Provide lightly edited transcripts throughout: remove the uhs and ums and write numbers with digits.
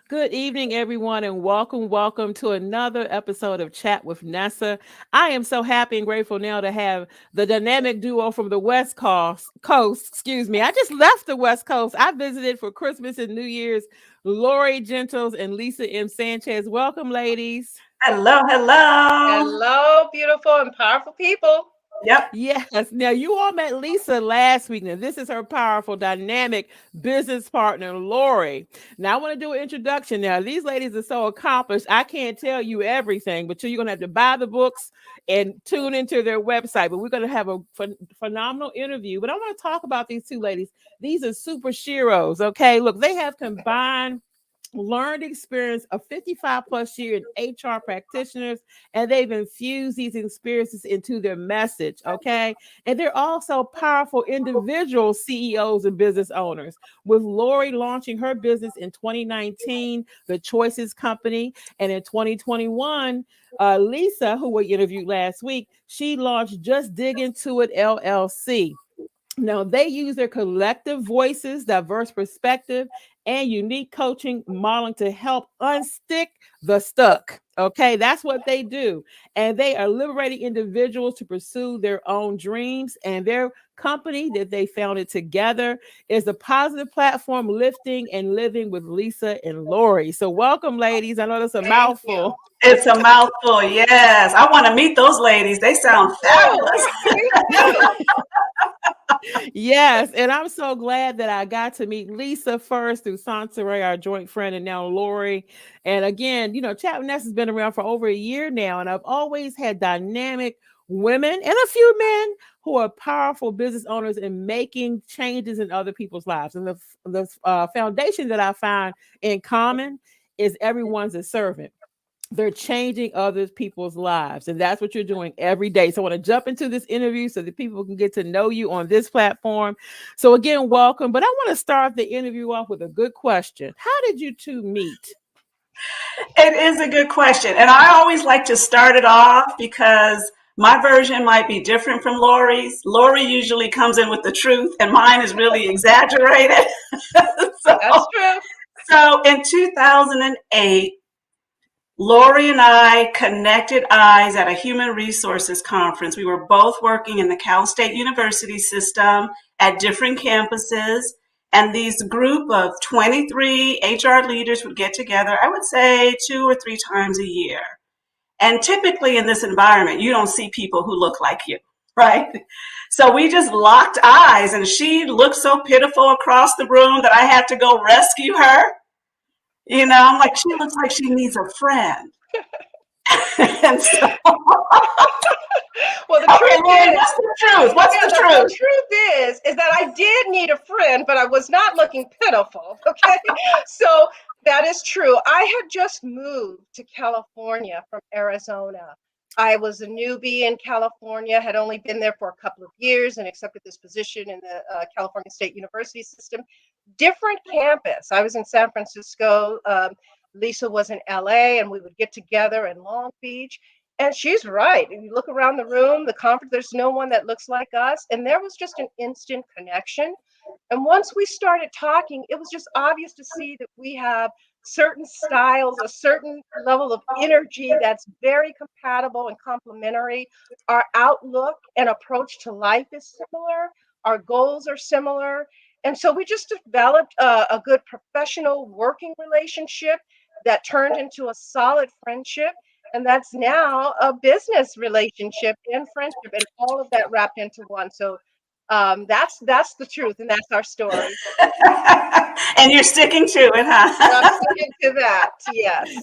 Good evening, everyone, and welcome to another episode of Chat with Nessa. I am so happy and grateful now to have the dynamic duo from the West Coast. Excuse me. I just left the West Coast. I visited for Christmas and New Year's. Lori Gentles and Lisa M. Sanchez. Welcome, ladies. Hello, hello. Hello, beautiful and powerful people. Yep. Yes. Now you all met Lisa last week. Now this is her powerful, dynamic business partner, Lori. Now I want to do an introduction. Now these ladies are so accomplished. I can't tell you everything, but you're gonna have to buy the books and tune into their website. But we're gonna have a phenomenal interview. But I want to talk about these two ladies. These are super sheroes. Okay, look, they have combined learned experience of 55 plus year in HR practitioners, and they've infused these experiences into their message. Okay. And they're also powerful individual CEOs and business owners. With Lori launching her business in 2019, the Choices Company, and in 2021, Lisa, who we interviewed last week, she launched Just Dig Into It LLC. Now, they use their collective voices, diverse perspective, and unique coaching modeling to help unstick the stuck. Okay, that's what they do. And they are liberating individuals to pursue their own dreams. And their company that they founded together is a positive platform, lifting and living with Lisa and Lori. So, welcome, ladies. I know that's a Thank you. mouthful. It's a mouthful. Yes. I want to meet those ladies. They sound Oh, fabulous. me too. Yes, and I'm so glad that I got to meet Lisa first through Sansaray, our joint friend, and now Lori. And again, Chat with Ness has been around for over a year now, and I've always had dynamic women and a few men who are powerful business owners and making changes in other people's lives. And the foundation that I find in common is everyone's a servant. They're changing other people's lives, and that's what you're doing every day. So I want to jump into this interview so that people can get to know you on this platform. So again, welcome. But I want to start the interview off with a good question. How did you two meet? It is a good question. And I always like to start it off because my version might be different from Lori's. Lori usually comes in with the truth, and mine is really exaggerated. so, That's true. so in 2008, Lori and I connected eyes at a human resources conference. We were both working in the Cal State University system at different campuses. And these group of 23 HR leaders would get together, I would say 2 or 3 times a year. And typically in this environment, you don't see people who look like you, right? So we just locked eyes, and she looked so pitiful across the room that I had to go rescue her. I'm like, she looks like she needs a friend. And so, Well, the okay, truth Lori, is, what's the truth? What's yeah, the the truth? truth is that I did need a friend, but I was not looking pitiful. Okay, so that is true. I had just moved to California from Arizona. I was a newbie in California, had only been there for a couple of years, and accepted this position in the California State University system. Different campus. I was in San Francisco. Lisa was in LA, and we would get together in Long Beach. And she's right. If you look around the room, the conference, there's no one that looks like us. And there was just an instant connection. And once we started talking, it was just obvious to see that we have certain styles, a certain level of energy that's very compatible and complementary. Our outlook and approach to life is similar. Our goals are similar. And so we just developed a good professional working relationship that turned into a solid friendship. And that's now a business relationship and friendship, and all of that wrapped into one. So that's the truth, and that's our story. And you're sticking to it, And I'm huh? sticking to that. Yes.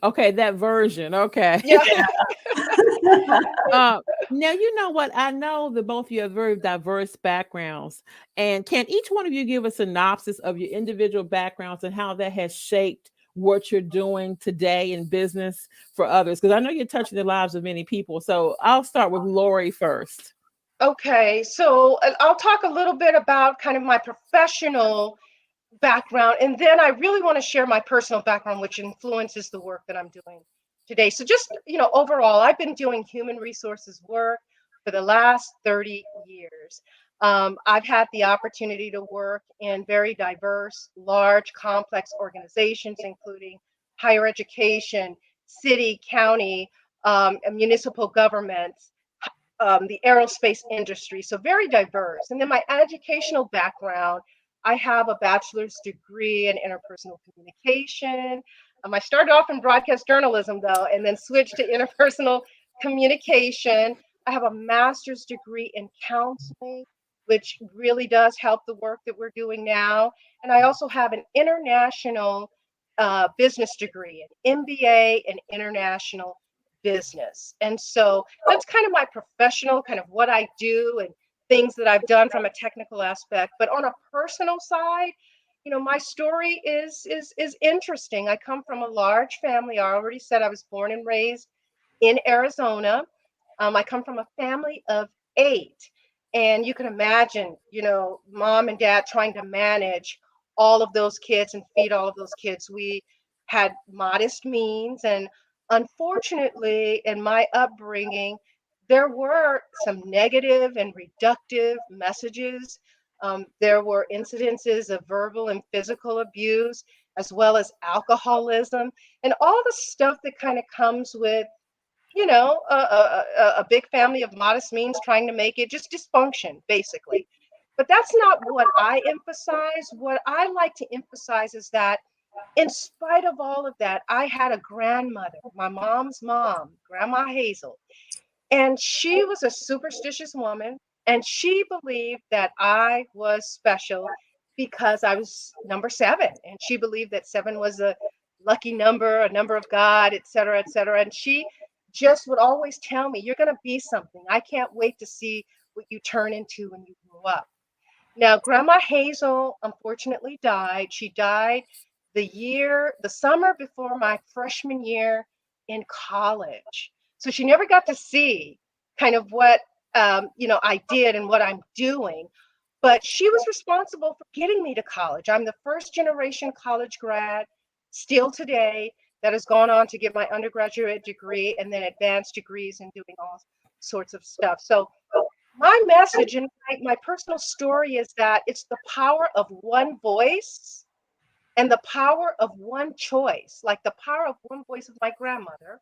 Okay, that version. Okay. Yeah. uh, Now you know what? I know that both of you have very diverse backgrounds. And can each one of you give a synopsis of your individual backgrounds and how that has shaped what you're doing today in business for others? Because I know you're touching the lives of many people. So I'll start with Lori first. Okay. So I'll talk a little bit about kind of my professional background, and then I really want to share my personal background, which influences the work that I'm doing today. So just, overall, I've been doing human resources work for the last 30 years. I've had the opportunity to work in very diverse, large, complex organizations, including higher education, city, county, and municipal governments, the aerospace industry. So very diverse. And then my educational background, I have a bachelor's degree in interpersonal communication. I started off in broadcast journalism, though, and then switched to interpersonal communication. I have a master's degree in counseling, which really does help the work that we're doing now. And I also have an international business degree, an MBA in international business. And so that's kind of my professional, kind of what I do and things that I've done from a technical aspect. But on a personal side, my story is interesting. I come from a large family. I already said I was born and raised in Arizona. I come from a family of 8. And you can imagine, mom and dad trying to manage all of those kids and feed all of those kids. We had modest means. And unfortunately, in my upbringing, there were some negative and reductive messages. There were incidences of verbal and physical abuse, as well as alcoholism, and all the stuff that kind of comes with a big family of modest means trying to make it, just dysfunction, basically. But that's not what I emphasize. What I like to emphasize is that in spite of all of that, I had a grandmother, my mom's mom, Grandma Hazel, and she was a superstitious woman, and she believed that I was special because I was number 7, and she believed that 7 was a lucky number, a number of God, et cetera, et cetera. And she just would always tell me, "You're going to be something. I can't wait to see what you turn into when you grow up." Now, Grandma Hazel unfortunately died. She died the summer before my freshman year in college. So she never got to see kind of what, I did and what I'm doing. But she was responsible for getting me to college. I'm the first generation college grad still today that has gone on to get my undergraduate degree and then advanced degrees and doing all sorts of stuff. So my message and my personal story is that it's the power of one voice and the power of one choice, like the power of one voice of my grandmother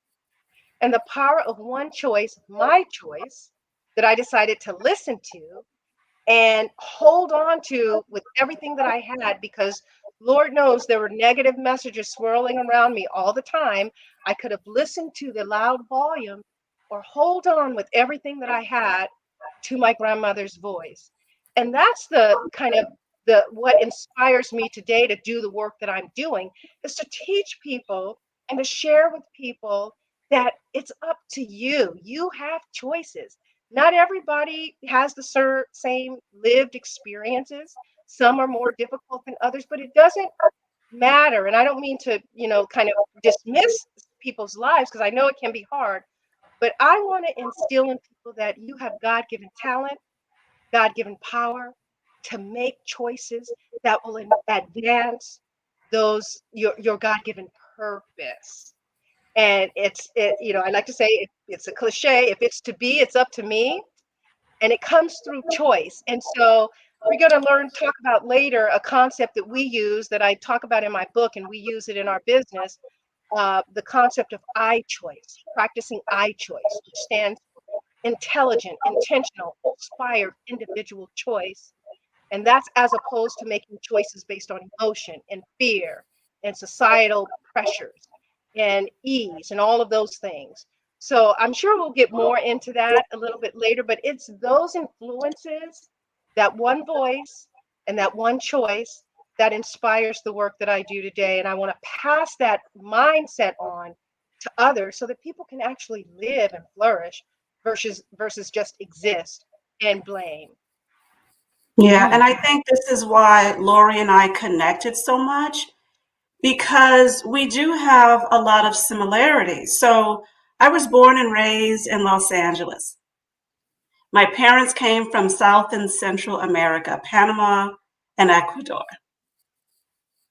and the power of one choice, my choice, that I decided to listen to and hold on to with everything that I had, because Lord knows there were negative messages swirling around me all the time. I could have listened to the loud volume or hold on with everything that I had to my grandmother's voice. And that's the kind of the what inspires me today to do the work that I'm doing, is to teach people and to share with people that it's up to you. You have choices. Not everybody has the same lived experiences. Some are more difficult than others, but it doesn't matter. And I don't mean to, kind of dismiss people's lives, because I know it can be hard, but I want to instill in people that you have God-given talent, God-given power to make choices that will advance your God-given purpose. And I like to say, it's a cliche. If it's to be, it's up to me. And it comes through choice. And so we're going to talk about later a concept that we use, that I talk about in my book, and we use it in our business, the concept of I choice, practicing I choice, which stands for intelligent, intentional, inspired individual choice. And that's as opposed to making choices based on emotion and fear and societal pressures and ease and all of those things. So I'm sure we'll get more into that a little bit later, but it's those influences, that one voice and that one choice, that inspires the work that I do today. And I want to pass that mindset on to others so that people can actually live and flourish versus just exist and blame. Yeah, and I think this is why Lori and I connected so much, because we do have a lot of similarities. So I was born and raised in Los Angeles. My parents came from South and Central America, Panama and Ecuador.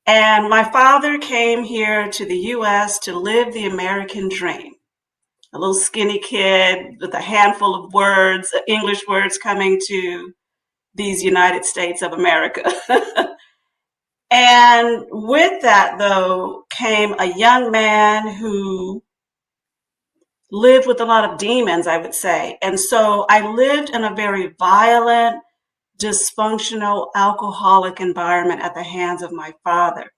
And my father came here to the US to live the American dream. A little skinny kid with a handful of words, English words, coming to these United States of America. And with that, though, came a young man who lived with a lot of demons, I would say. And so I lived in a very violent, dysfunctional, alcoholic environment at the hands of my father.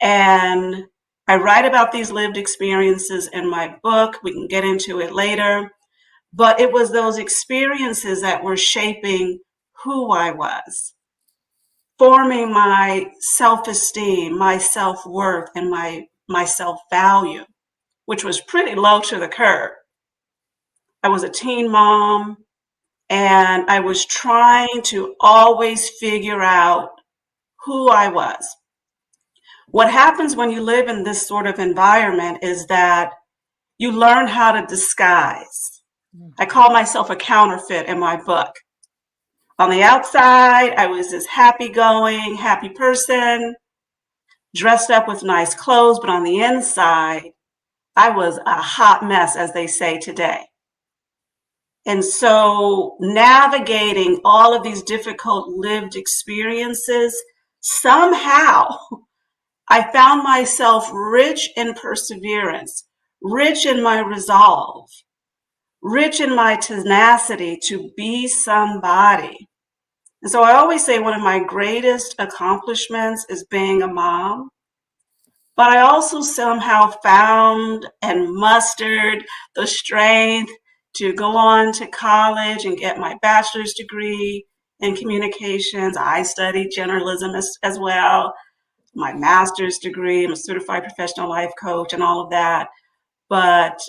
And I write about these lived experiences in my book. We can get into it later. But it was those experiences that were shaping who I was, forming my self-esteem, my self-worth, and my self-value, which was pretty low to the curb. I was a teen mom, and I was trying to always figure out who I was. What happens when you live in this sort of environment is that you learn how to disguise. I call myself a counterfeit in my book. On the outside, I was this happy-going, happy person, dressed up with nice clothes, but on the inside, I was a hot mess, as they say today. And so navigating all of these difficult lived experiences, somehow I found myself rich in perseverance, rich in my resolve, rich in my tenacity to be somebody. And so I always say one of my greatest accomplishments is being a mom. But I also somehow found and mustered the strength to go on to college and get my bachelor's degree in communications. I studied journalism as well, my master's degree. I'm a certified professional life coach and all of that. But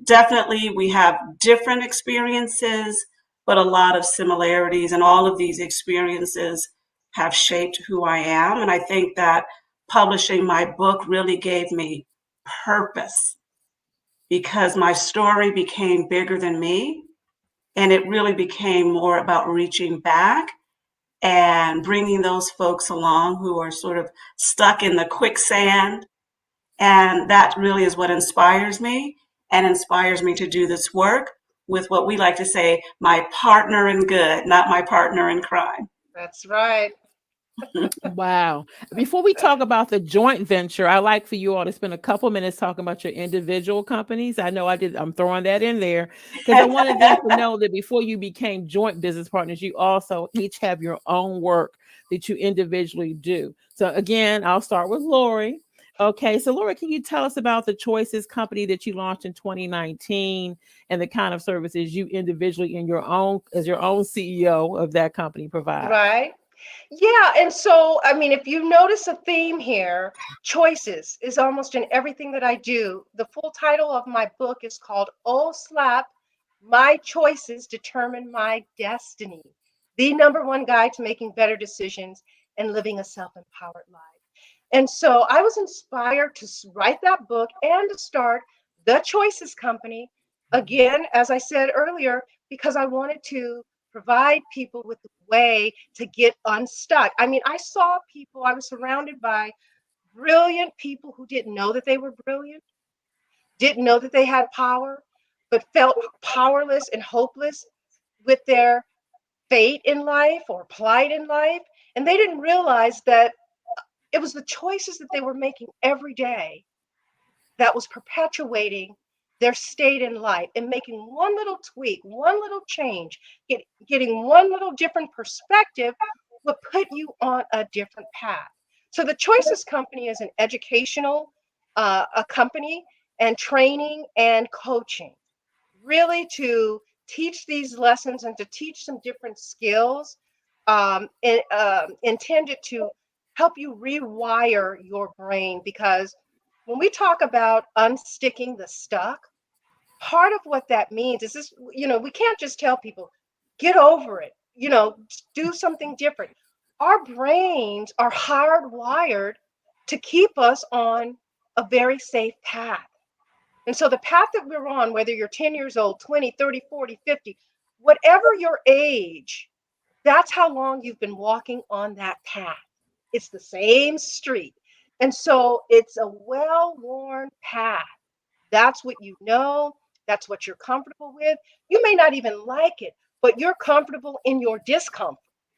definitely we have different experiences, but a lot of similarities. And all of these experiences have shaped who I am. And I think that publishing my book really gave me purpose because my story became bigger than me. And it really became more about reaching back and bringing those folks along who are sort of stuck in the quicksand. And that really is what inspires me and inspires me to do this work with what we like to say, my partner in good, not my partner in crime. That's right. Wow. Before we talk about the joint venture, I like for you all to spend a couple minutes talking about your individual companies. I know I did. I'm throwing that in there because I wanted them to know that before you became joint business partners, you also each have your own work that you individually do. So again, I'll start with Lori. Okay, so Lori, can you tell us about the Choices company that you launched in 2019 and the kind of services you individually in your own as your own CEO of that company provide? Right. Yeah, and so I mean, if you notice a theme here, choices is almost in everything that I do. The full title of my book is called Oh Slap, My Choices Determine My Destiny, the number one guide to making better decisions and living a self-empowered life. And so I was inspired to write that book and to start the Choices Company again, as I said earlier, because I wanted to provide people with a way to get unstuck. I mean, I saw people, I was surrounded by brilliant people who didn't know that they were brilliant, didn't know that they had power, but felt powerless and hopeless with their fate in life or plight in life. And they didn't realize that it was the choices that they were making every day that was perpetuating their state in life and making one little tweak, one little change, getting one little different perspective would put you on a different path. So the Choices Company is an educational a company and training and coaching, really to teach these lessons and to teach some different skills intended to help you rewire your brain. Because when we talk about unsticking the stuck, part of what that means is this, we can't just tell people, get over it, do something different. Our brains are hardwired to keep us on a very safe path. And so the path that we're on, whether you're 10 years old, 20, 30, 40, 50, whatever your age, that's how long you've been walking on that path. It's the same street. And so it's a well-worn path. That's what you know. That's what you're comfortable with. You may not even like it, but you're comfortable in your discomfort,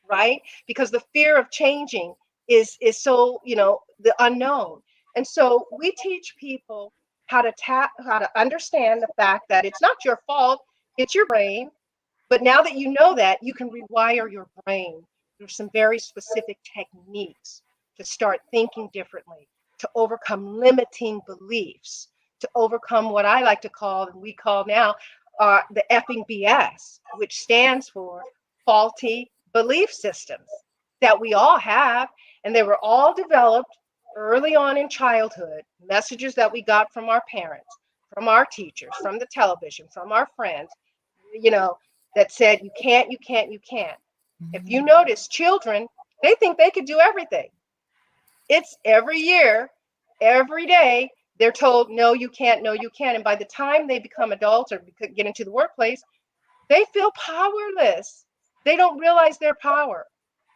right? Because the fear of changing is so, the unknown. And so we teach people how to understand the fact that it's not your fault, it's your brain. But now that you know that, you can rewire your brain through some very specific techniques to start thinking differently, to overcome limiting beliefs, to overcome what I like to call, and we call now, the effing BS, which stands for faulty belief systems that we all have. And they were all developed early on in childhood, messages that we got from our parents, from our teachers, from the television, from our friends, you know, that said, you can't, you can't, you can't. If you notice, children, they think they could do everything. It's every year, every day, they're told, no, you can't, no, you can't. And by the time they become adults or get into the workplace, they feel powerless. They don't realize their power.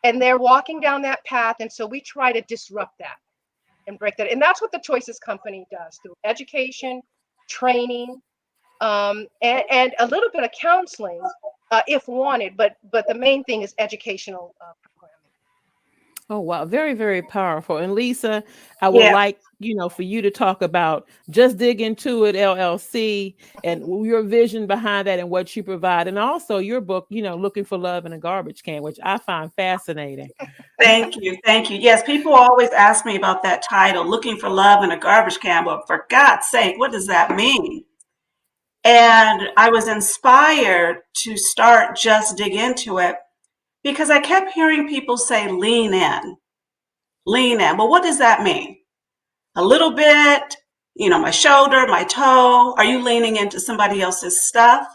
And they're walking down that path. And so we try to disrupt that and break that. And that's what the Choices Company does through education, training, and a little bit of counseling if wanted. But the main thing is educational programming. Oh, wow. Very, very powerful. And Lisa, I would Yeah, like, for you to talk about Just Dig Into It LLC and your vision behind that and what you provide. And also your book, Looking for Love in a Garbage Can, which I find fascinating. thank you. Thank you. Yes, people always ask me about that title, Looking for Love in a Garbage Can. But for God's sake, what does that mean? And I was inspired to start Just Dig Into It because I kept hearing people say, lean in, lean in. Well, what does that mean? A little bit, my shoulder, my toe. Are you leaning into somebody else's stuff?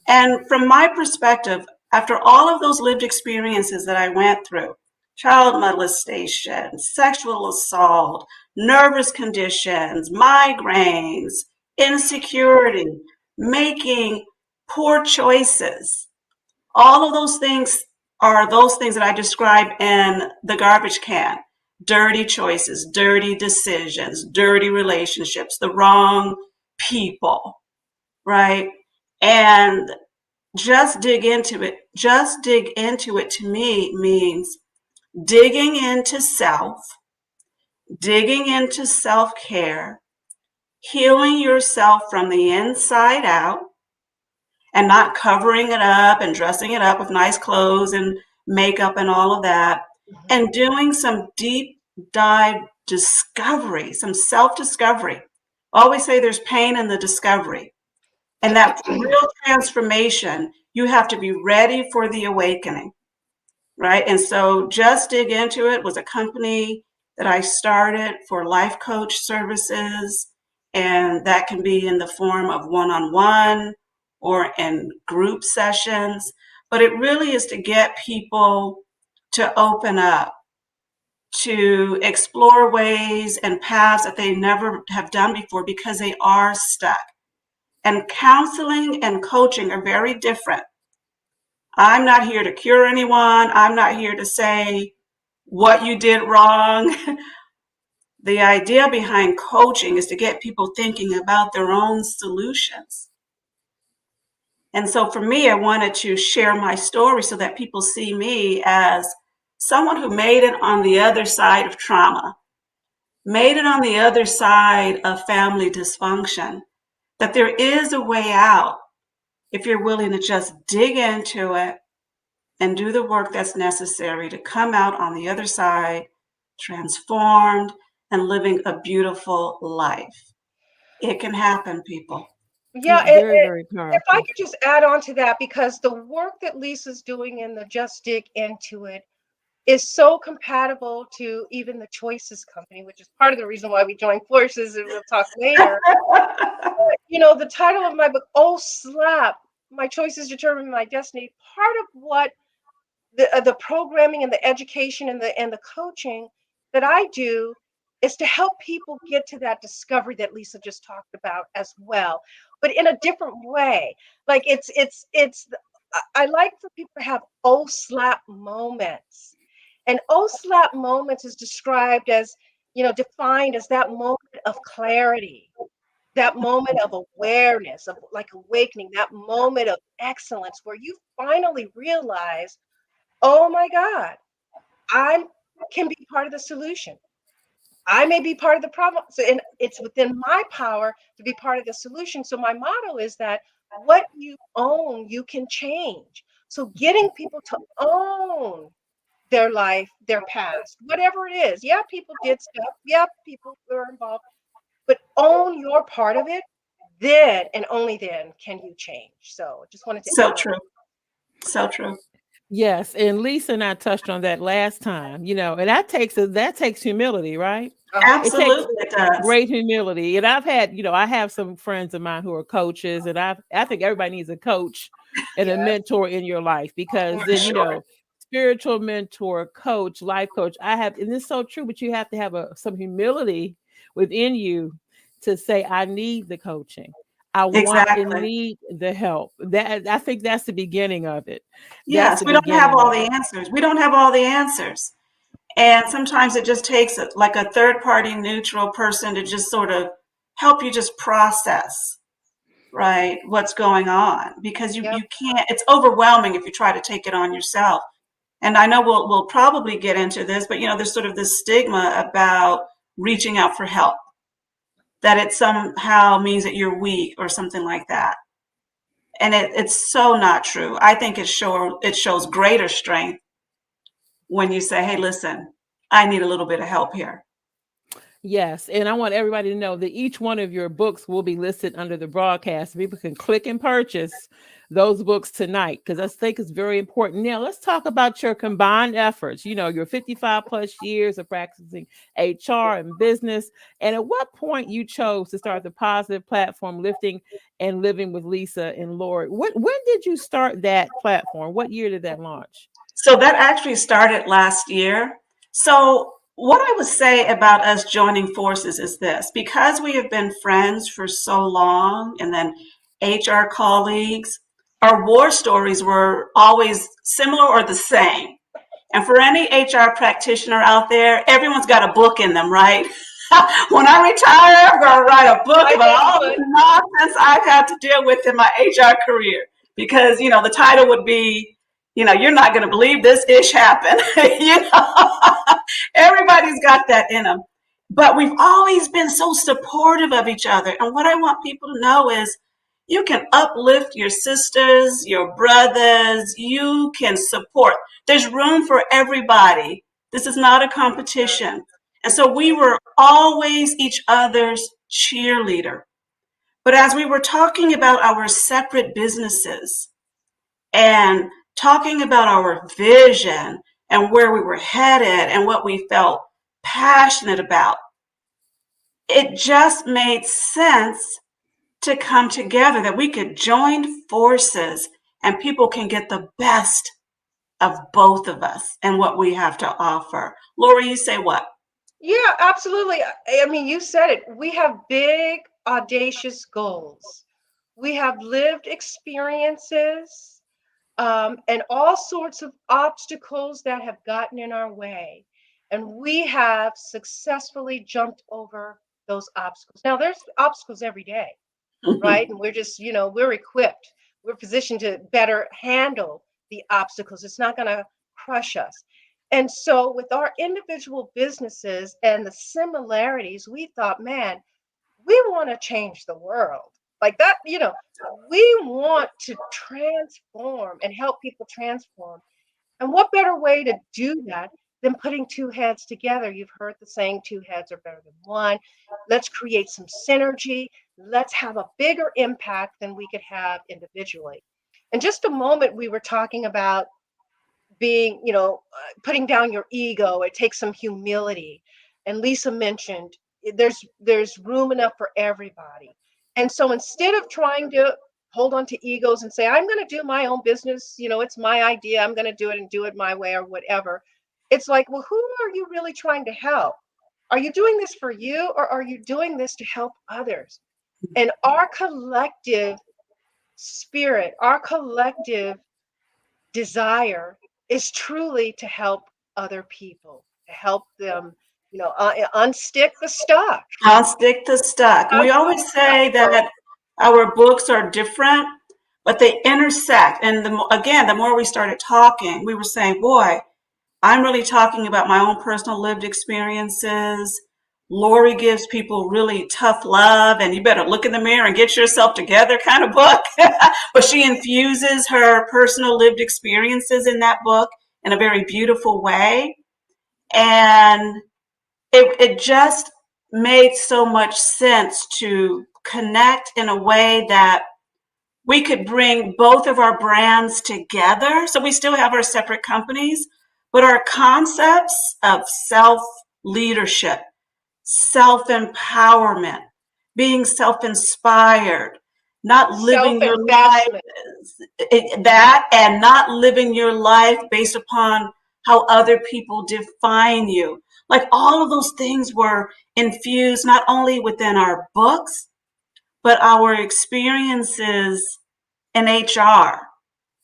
And from my perspective, after all of those lived experiences that I went through, child molestation, sexual assault, nervous conditions, migraines, insecurity, making poor choices, all of those things are those things that I describe in the garbage can. Dirty choices, dirty decisions, dirty relationships, the wrong people, right? And just dig into it. Just dig into it to me means digging into self, digging into self care, healing yourself from the inside out, and not covering it up and dressing it up with nice clothes and makeup and all of that, Mhm. and doing some deep dive discovery, some self discovery. Always say there's pain in the discovery. And that real transformation, you have to be ready for the awakening, right? And so Just Dig Into It was a company that I started for life coach services. And that can be in the form of one-on-one or in group sessions. But it really is to get people to open up, to explore ways and paths that they never have done before because they are stuck. And counseling and coaching are very different. I'm not here to cure anyone. I'm not here to say what you did wrong. The idea behind coaching is to get people thinking about their own solutions. And so for me, I wanted to share my story so that people see me as someone who made it on the other side of trauma, made it on the other side of family dysfunction, that there is a way out if you're willing to just dig into it and do the work that's necessary to come out on the other side transformed and living a beautiful life. It can happen, people. Yeah, Very, very if I powerful. could just add on to that, because the work that Lisa's doing in the Just Dig Into It is so compatible to even the Choices Company, which is part of the reason why we joined forces, and we'll talk later. The title of my book, Oh Slap, My Choices Determine My Destiny, part of what the programming and the education and the coaching that I do is to help people get to that discovery that Lisa just talked about as well, but in a different way. Like I like for people to have oh slap moments. And oh slap moments is described as, defined as that moment of clarity, that moment of awareness, of like awakening, that moment of excellence where you finally realize, oh my God, I can be part of the solution. I may be part of the problem. So, and it's within my power to be part of the solution. So my motto is that what you own, you can change. So getting people to own their life, their past, whatever it is. Yeah, people did stuff. Yeah, people were involved, but own your part of it. Then and only then can you change. So just wanted to So add on. true. So true. Yes, and Lisa and I touched on that last time, and that takes humility, right? Oh, It takes Absolutely, it does. great humility. And I have some friends of mine who are coaches, and I think everybody needs a coach and a yes, mentor in your life because for For then, sure. sure. spiritual mentor, coach, life coach. And it's so true, but you have to have some humility within you to say, I need the coaching. I want and Exactly. need the help. That I think that's the beginning of it. That's Yes, the we don't have beginning all of the it. answers. We don't have all the answers. And sometimes it just takes like a third party neutral person to just sort of help you just process, right, what's going on. Because Yep. you can't, it's overwhelming if you try to take it on yourself. And I know we'll probably get into this, but there's sort of this stigma about reaching out for help, that it somehow means that you're weak or something like that. And it's so not true. I think it shows greater strength when you say, hey, listen, I need a little bit of help here. Yes, and I want everybody to know that each one of your books will be listed under the broadcast. People can click and purchase those books tonight because I think it's very important. Now, let's talk about your combined efforts. Your 55 plus years of practicing HR and business, and at what point you chose to start the Positive Platform Lifting and Living with Lisa and Lord. When did you start that platform? What year did that launch? So that actually started last year. So what I would say about us joining forces is this: because we have been friends for so long and then HR colleagues, our war stories were always similar or the same. And for any HR practitioner out there, everyone's got a book in them, right? When I retire, I'm going to write a book I about have all the one. nonsense I've had to deal with in my HR career. Because, the title would be, you're not going to believe this ish happened. Everybody's got that in them. But we've always been so supportive of each other. And what I want people to know is you can uplift your sisters, your brothers, you can support. There's room for everybody. This is not a competition. And so we were always each other's cheerleader. But as we were talking about our separate businesses and talking about our vision and where we were headed and what we felt passionate about, it just made sense to come together, that we could join forces and people can get the best of both of us and what we have to offer. Lori, you say what? Yeah, absolutely. I mean, you said it. We have big, audacious goals. We have lived experiences and all sorts of obstacles that have gotten in our way. And we have successfully jumped over those obstacles. Now, there's obstacles every day, right? And we're just, we're equipped, we're positioned to better handle the obstacles. It's not going to crush us. And so, with our individual businesses and the similarities, we thought, man, we want to change the world like that. We want to transform and help people transform. And what better way to do that than putting two heads together? You've heard the saying, two heads are better than one. Let's create some synergy. Let's have a bigger impact than we could have individually. In just a moment, we were talking about being, putting down your ego. It takes some humility. And Lisa mentioned there's room enough for everybody. And so instead of trying to hold on to egos and say, I'm going to do my own business, it's my idea, I'm going to do it and do it my way or whatever. It's like, well, who are you really trying to help? Are you doing this for you or are you doing this to help others? And our collective spirit, our collective desire is truly to help other people, to help them unstick the stuck. I'll stick to stuck. And we always say that our books are different, but they intersect. And again, the more we started talking, we were saying, boy, I'm really talking about my own personal lived experiences. Lori gives people really tough love, and you better look in the mirror and get yourself together kind of book. But she infuses her personal lived experiences in that book in a very beautiful way. And it just made so much sense to connect in a way that we could bring both of our brands together. So we still have our separate companies, but our concepts of self-leadership, self-empowerment, being self-inspired, not living your life that and not living your life based upon how other people define you. Like all of those things were infused not only within our books, but our experiences in HR.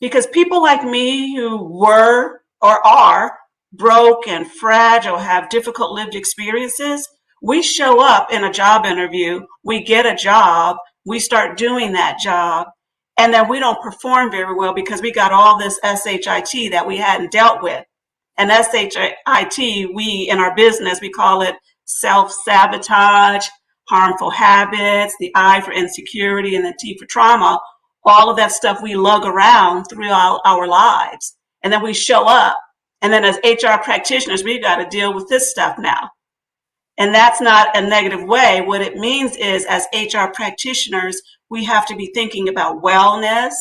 Because people like me who were or are broke and fragile, have difficult lived experiences, we show up in a job interview, we get a job, we start doing that job, and then we don't perform very well because we got all this SHIT that we hadn't dealt with. And SHIT, we in our business, we call it self-sabotage, harmful habits, the I for insecurity, and the T for trauma. All of that stuff we lug around throughout our lives. And then we show up. And then as HR practitioners, we've got to deal with this stuff now. And that's not a negative way. What it means is, as HR practitioners, we have to be thinking about wellness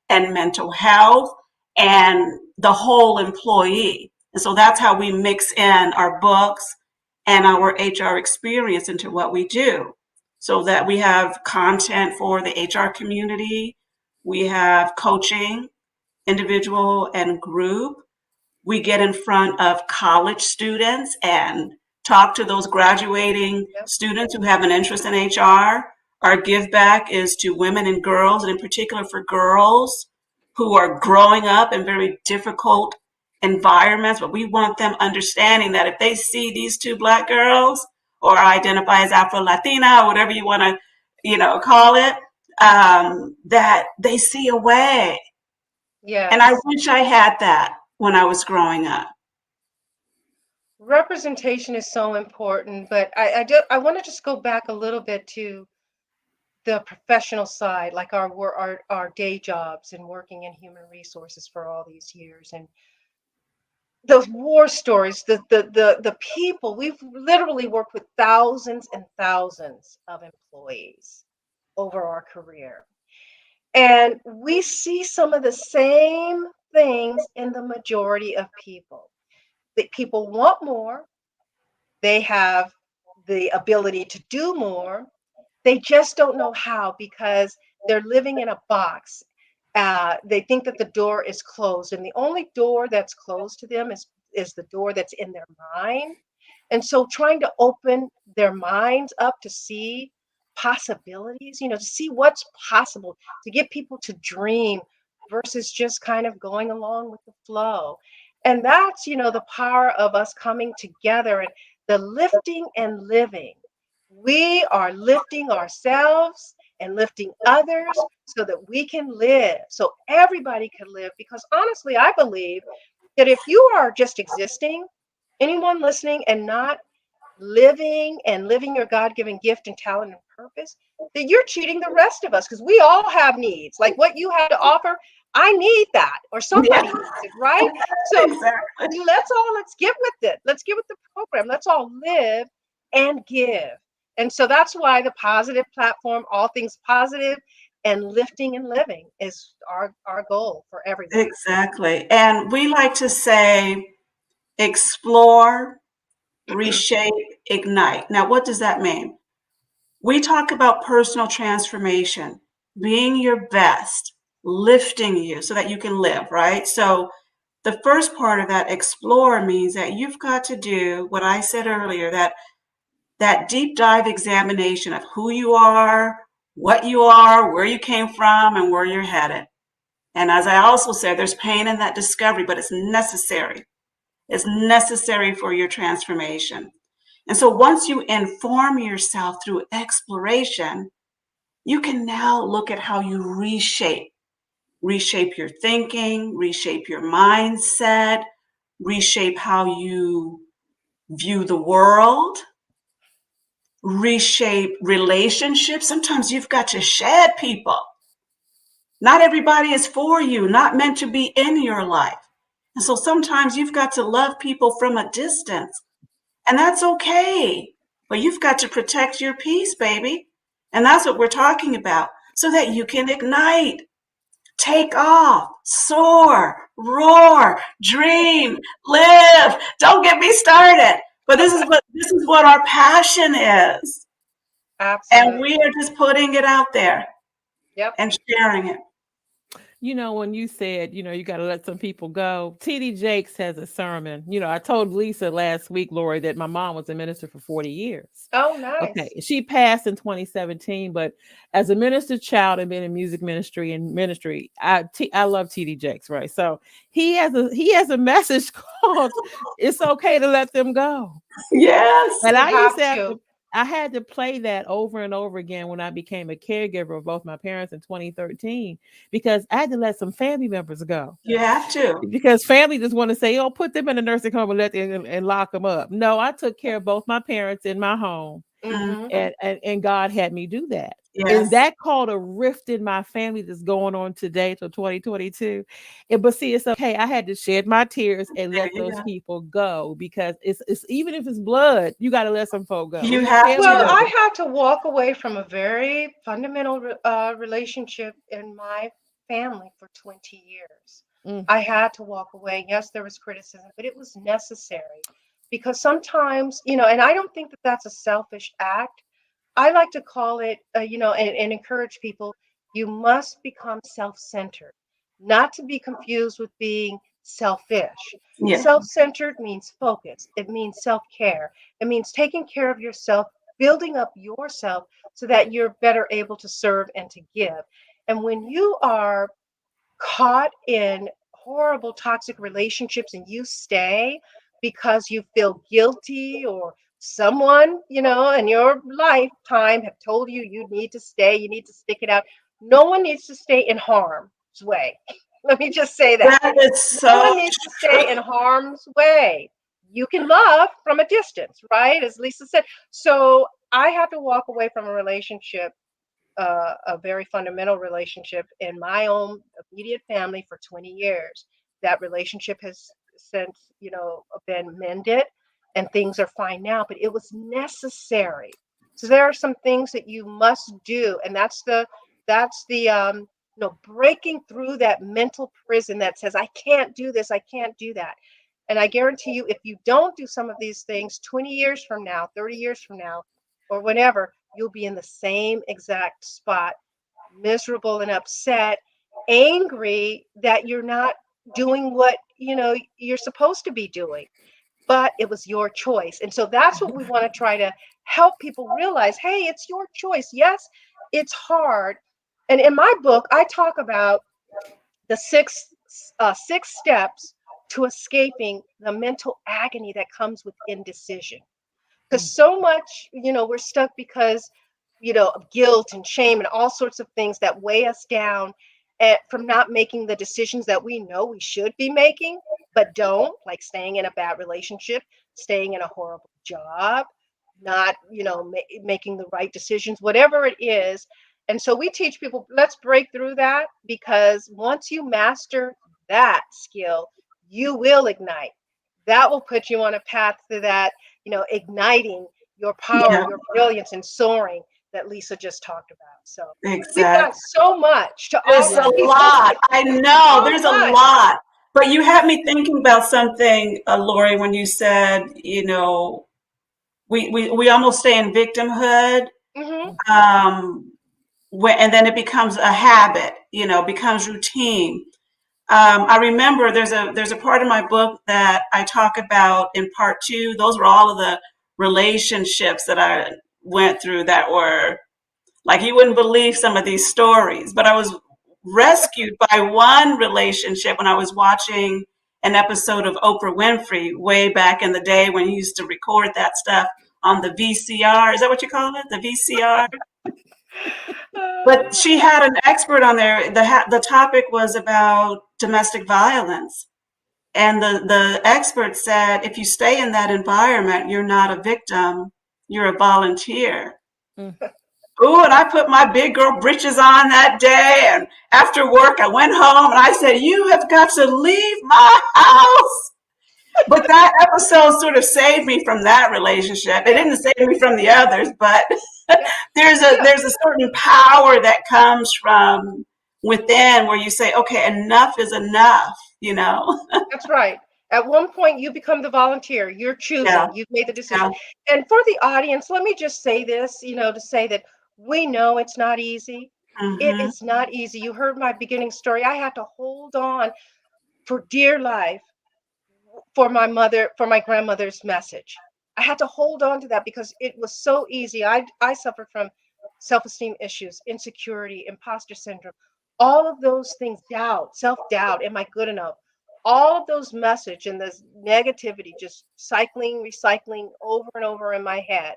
and mental health and the whole employee. And so that's how we mix in our books and our HR experience into what we do, so that we have content for the HR community. We have coaching, individual and group. We get in front of college students and talk to those graduating students who have an interest in HR. Our give back is to women and girls, and in particular for girls who are growing up in very difficult environments. But we want them understanding that if they see these two Black girls, or identify as Afro-Latina, or whatever you want to, call it, that they see a way. Yes. And I wish I had that when I was growing up. Representation is so important, but I want to just go back a little bit to the professional side, like our day jobs and working in human resources for all these years, and the war stories, the people. We've literally worked with thousands and thousands of employees over our career. And we see some of the same things in the majority of people. That people want more, they have the ability to do more, they just don't know how because they're living in a box. They think that the door is closed, and the only door that's closed to them is the door that's in their mind. And so trying to open their minds up to see possibilities, to see what's possible, to get people to dream versus just kind of going along with the flow. And that's, the power of us coming together and the lifting and living. We are lifting ourselves and lifting others so that we can live, so everybody can live. Because honestly, I believe that if you are just existing, anyone listening and not living your God-given gift and talent and purpose, that you're cheating the rest of us, because we all have needs. Like what you have to offer, I need that, or somebody needs it, right? So Exactly. let's get with it. Let's get with the program. Let's all live and give. And so that's why the positive platform, all things positive and lifting and living, is our goal for everyone. Exactly. And we like to say, explore, reshape, ignite. Now, what does that mean? We talk about personal transformation, being your best, lifting you so that you can live, right? So the first part of that, explore, means that you've got to do what I said earlier, that deep dive examination of who you are, what you are, where you came from, and where you're headed. And as I also said, there's pain in that discovery, but it's necessary. It's necessary for your transformation. And so once you inform yourself through exploration, you can now look at how you reshape your thinking, reshape your mindset, reshape how you view the world, reshape relationships. Sometimes you've got to shed people. Not everybody is for you, not meant to be in your life. And so sometimes you've got to love people from a distance, and that's okay. But you've got to protect your peace, baby. And that's what we're talking about, so that you can ignite, take off, soar, roar, dream, live. Don't get me started. But this is what our passion is. Absolutely. And we are just putting it out there. Yep. And sharing it. You know, when you said, you got to let some people go, T.D. Jakes has a sermon. I told Lisa last week, Lori, that my mom was a minister for 40 years. Oh, nice. Okay. She passed in 2017, but as a minister child and been in music ministry, I love T.D. Jakes, right? So he has a message called "It's Okay to Let Them Go." Yes. And I had to play that over and over again when I became a caregiver of both my parents in 2013, because I had to let some family members go. You have to. Because family just want to say, "Oh, put them in a nursing home and let them and lock them up." No, I took care of both my parents in my home, and God had me do that. Yes. And that called a rift in my family that's going on today till 2022. But see, it's okay. I had to shed my tears and let those people go, because it's even if it's blood, you got to let some folk go. You have to. Well, I had to walk away from a very fundamental relationship in my family for 20 years. I had to walk away. Yes, there was criticism, but it was necessary, because sometimes, and I don't think that that's a selfish act. I like to call it, and encourage people, you must become self-centered, not to be confused with being selfish. Yes. Self-centered means focus. It means self-care. It means taking care of yourself, building up yourself so that you're better able to serve and to give. And when you are caught in horrible toxic relationships and you stay because you feel guilty, or someone in your lifetime have told you you need to stay, you need to stick it out. No one needs to stay in harm's way. Let me just say that. That is so No one needs to stay in harm's way. You can love from a distance, right? As Lisa said. So I had to walk away from a relationship, a very fundamental relationship in my own immediate family for 20 years. That relationship has since, been mended, and things are fine now, but it was necessary. So there are some things that you must do, and that's the breaking through that mental prison that says, I can't do this, I can't do that. And I guarantee you, if you don't do some of these things 20 years from now, 30 years from now, or whenever, you'll be in the same exact spot, miserable and upset, angry that you're not doing what you're supposed to be doing. But it was your choice. And so that's what we want to try to help people realize. Hey, it's your choice. Yes, it's hard. And in my book, I talk about the six steps to escaping the mental agony that comes with indecision. Because so much, we're stuck because, of guilt and shame and all sorts of things that weigh us down from not making the decisions that we know we should be making, but don't, like staying in a bad relationship, staying in a horrible job, not, making the right decisions, whatever it is. And so we teach people, let's break through that, because once you master that skill, you will ignite. That will put you on a path to that, igniting your power, your brilliance, and soaring that Lisa just talked about. So exactly. We've got so much to There's a lot. I know there's a lot. But you had me thinking about something, Lori, when you said, we almost stay in victimhood. And then it becomes a habit, becomes routine. I remember there's a part of my book that I talk about in part 2. Those were all of the relationships that I went through that were like, you wouldn't believe some of these stories. But I was rescued by one relationship when I was watching an episode of Oprah Winfrey way back in the day when he used to record that stuff on the VCR. Is that what you call it? The VCR? But she had an expert on there. The topic was about domestic violence. And the expert said, if you stay in that environment, you're not a victim, you're a volunteer. Mm. Ooh, and I put my big girl britches on that day. And after work, I went home and I said, you have got to leave my house. But that episode sort of saved me from that relationship. It didn't save me from the others, but there's a certain power that comes from within where you say, okay, enough is enough, you know? That's right. At one point, you become the volunteer. You're Yeah, choosing. You've made the decision. yeah. And for the audience, let me just say this, to say that we know it's not easy. It Hmm. is not easy. You heard my beginning story. I had to hold on for dear life for my grandmother's message. I had to hold on to that because it was so easy. I suffered from self-esteem issues, insecurity, imposter syndrome, all of those things, doubt, self-doubt, am I good enough? All of those message and this negativity just cycling, recycling over and over in my head.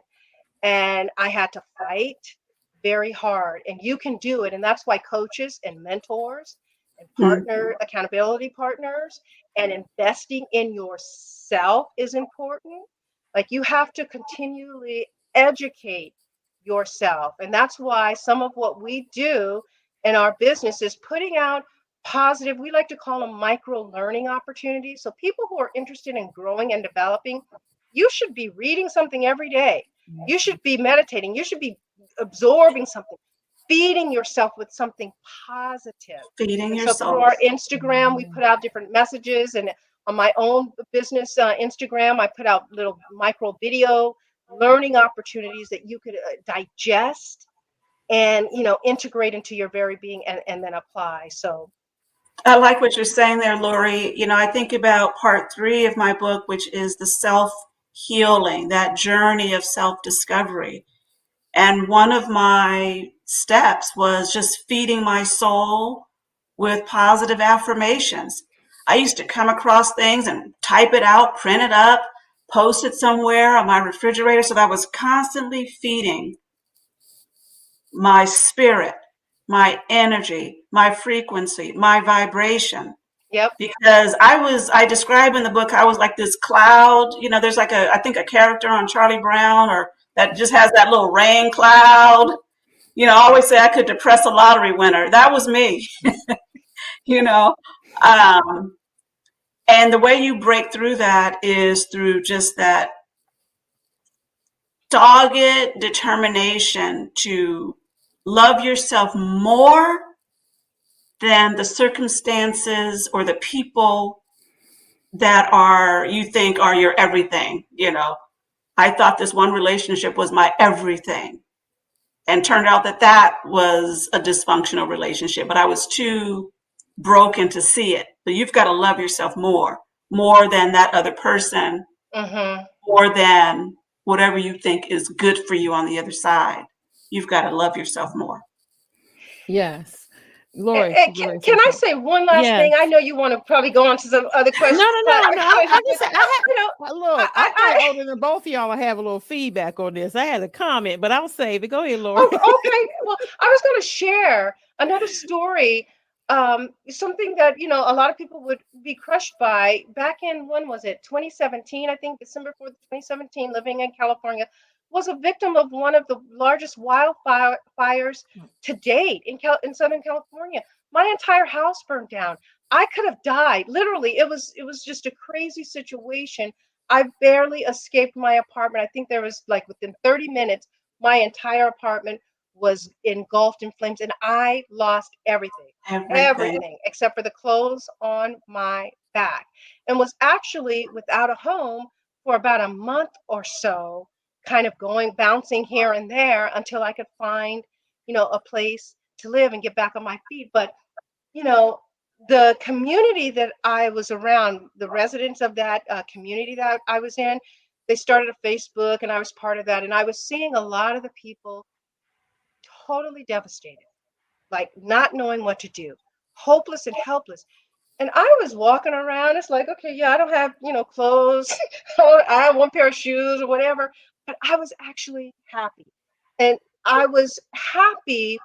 And I had to fight very hard. And you can do it. And that's why coaches and mentors and accountability partners and investing in yourself is important. Like you have to continually educate yourself. And that's why some of what we do in our business is putting out positive, we like to call them micro learning opportunities. So people who are interested in growing and developing, you should be reading something every day. You should be meditating. You should be absorbing something, feeding yourself with something positive. Feeding And your so through soul. our Instagram, we put out different messages. And on my own business Instagram, I put out little micro video learning opportunities that you could digest and integrate into your very being and then apply. So I like what you're saying there, Lori. You know, I think about part 3 of my book, which is the self healing, that journey of self discovery. And one of my steps was just feeding my soul with positive affirmations. I used to come across things and type it out, print it up, post it somewhere on my refrigerator. So that I was constantly feeding my spirit, my energy, my frequency, my vibration. yep. Because I describe in the book, I was like this cloud, there's like I think a character on Charlie Brown or that just has that little rain cloud. I always say I could depress a lottery winner. That was me, you know. Um, and the way you break through that is through just that dogged determination to love yourself more than the circumstances or the people that you think are your everything. I thought this one relationship was my everything and turned out that was a dysfunctional relationship, but I was too broken to see it. So you've got to love yourself more than that other person, Mm-hmm. more than whatever you think is good for you on the other side. You've got to love yourself more. Yes. Lori, And can I say one last yeah. thing? I know you want to probably go on to some other questions. No. But I just said, look, I'm probably I older than both of y'all. I have a little feedback on this. I had a comment, but I'll save it. Go ahead, Lori. okay. Well, I was going to share another story. Something that a lot of people would be crushed by. Back in when was it? 2017, I think December 4th, 2017. Living in California, was a victim of one of the largest wildfires to date in Southern California. My entire house burned down. I could have died. Literally, it was just a crazy situation. I barely escaped my apartment. I think there was like within 30 minutes my entire apartment was engulfed in flames and I lost Everything. everything except for the clothes on my back, and was actually without a home for about a month or so, kind of bouncing here and there until I could find, a place to live and get back on my feet. But, you know, the community that I was around, the residents of that community that I was in, they started a Facebook and I was part of that. And I was seeing a lot of the people totally devastated, like not knowing what to do, hopeless and helpless. And I was walking around. It's like, okay, yeah, I don't have, clothes. I have one pair of shoes or whatever. but I was actually happy. And I was happy,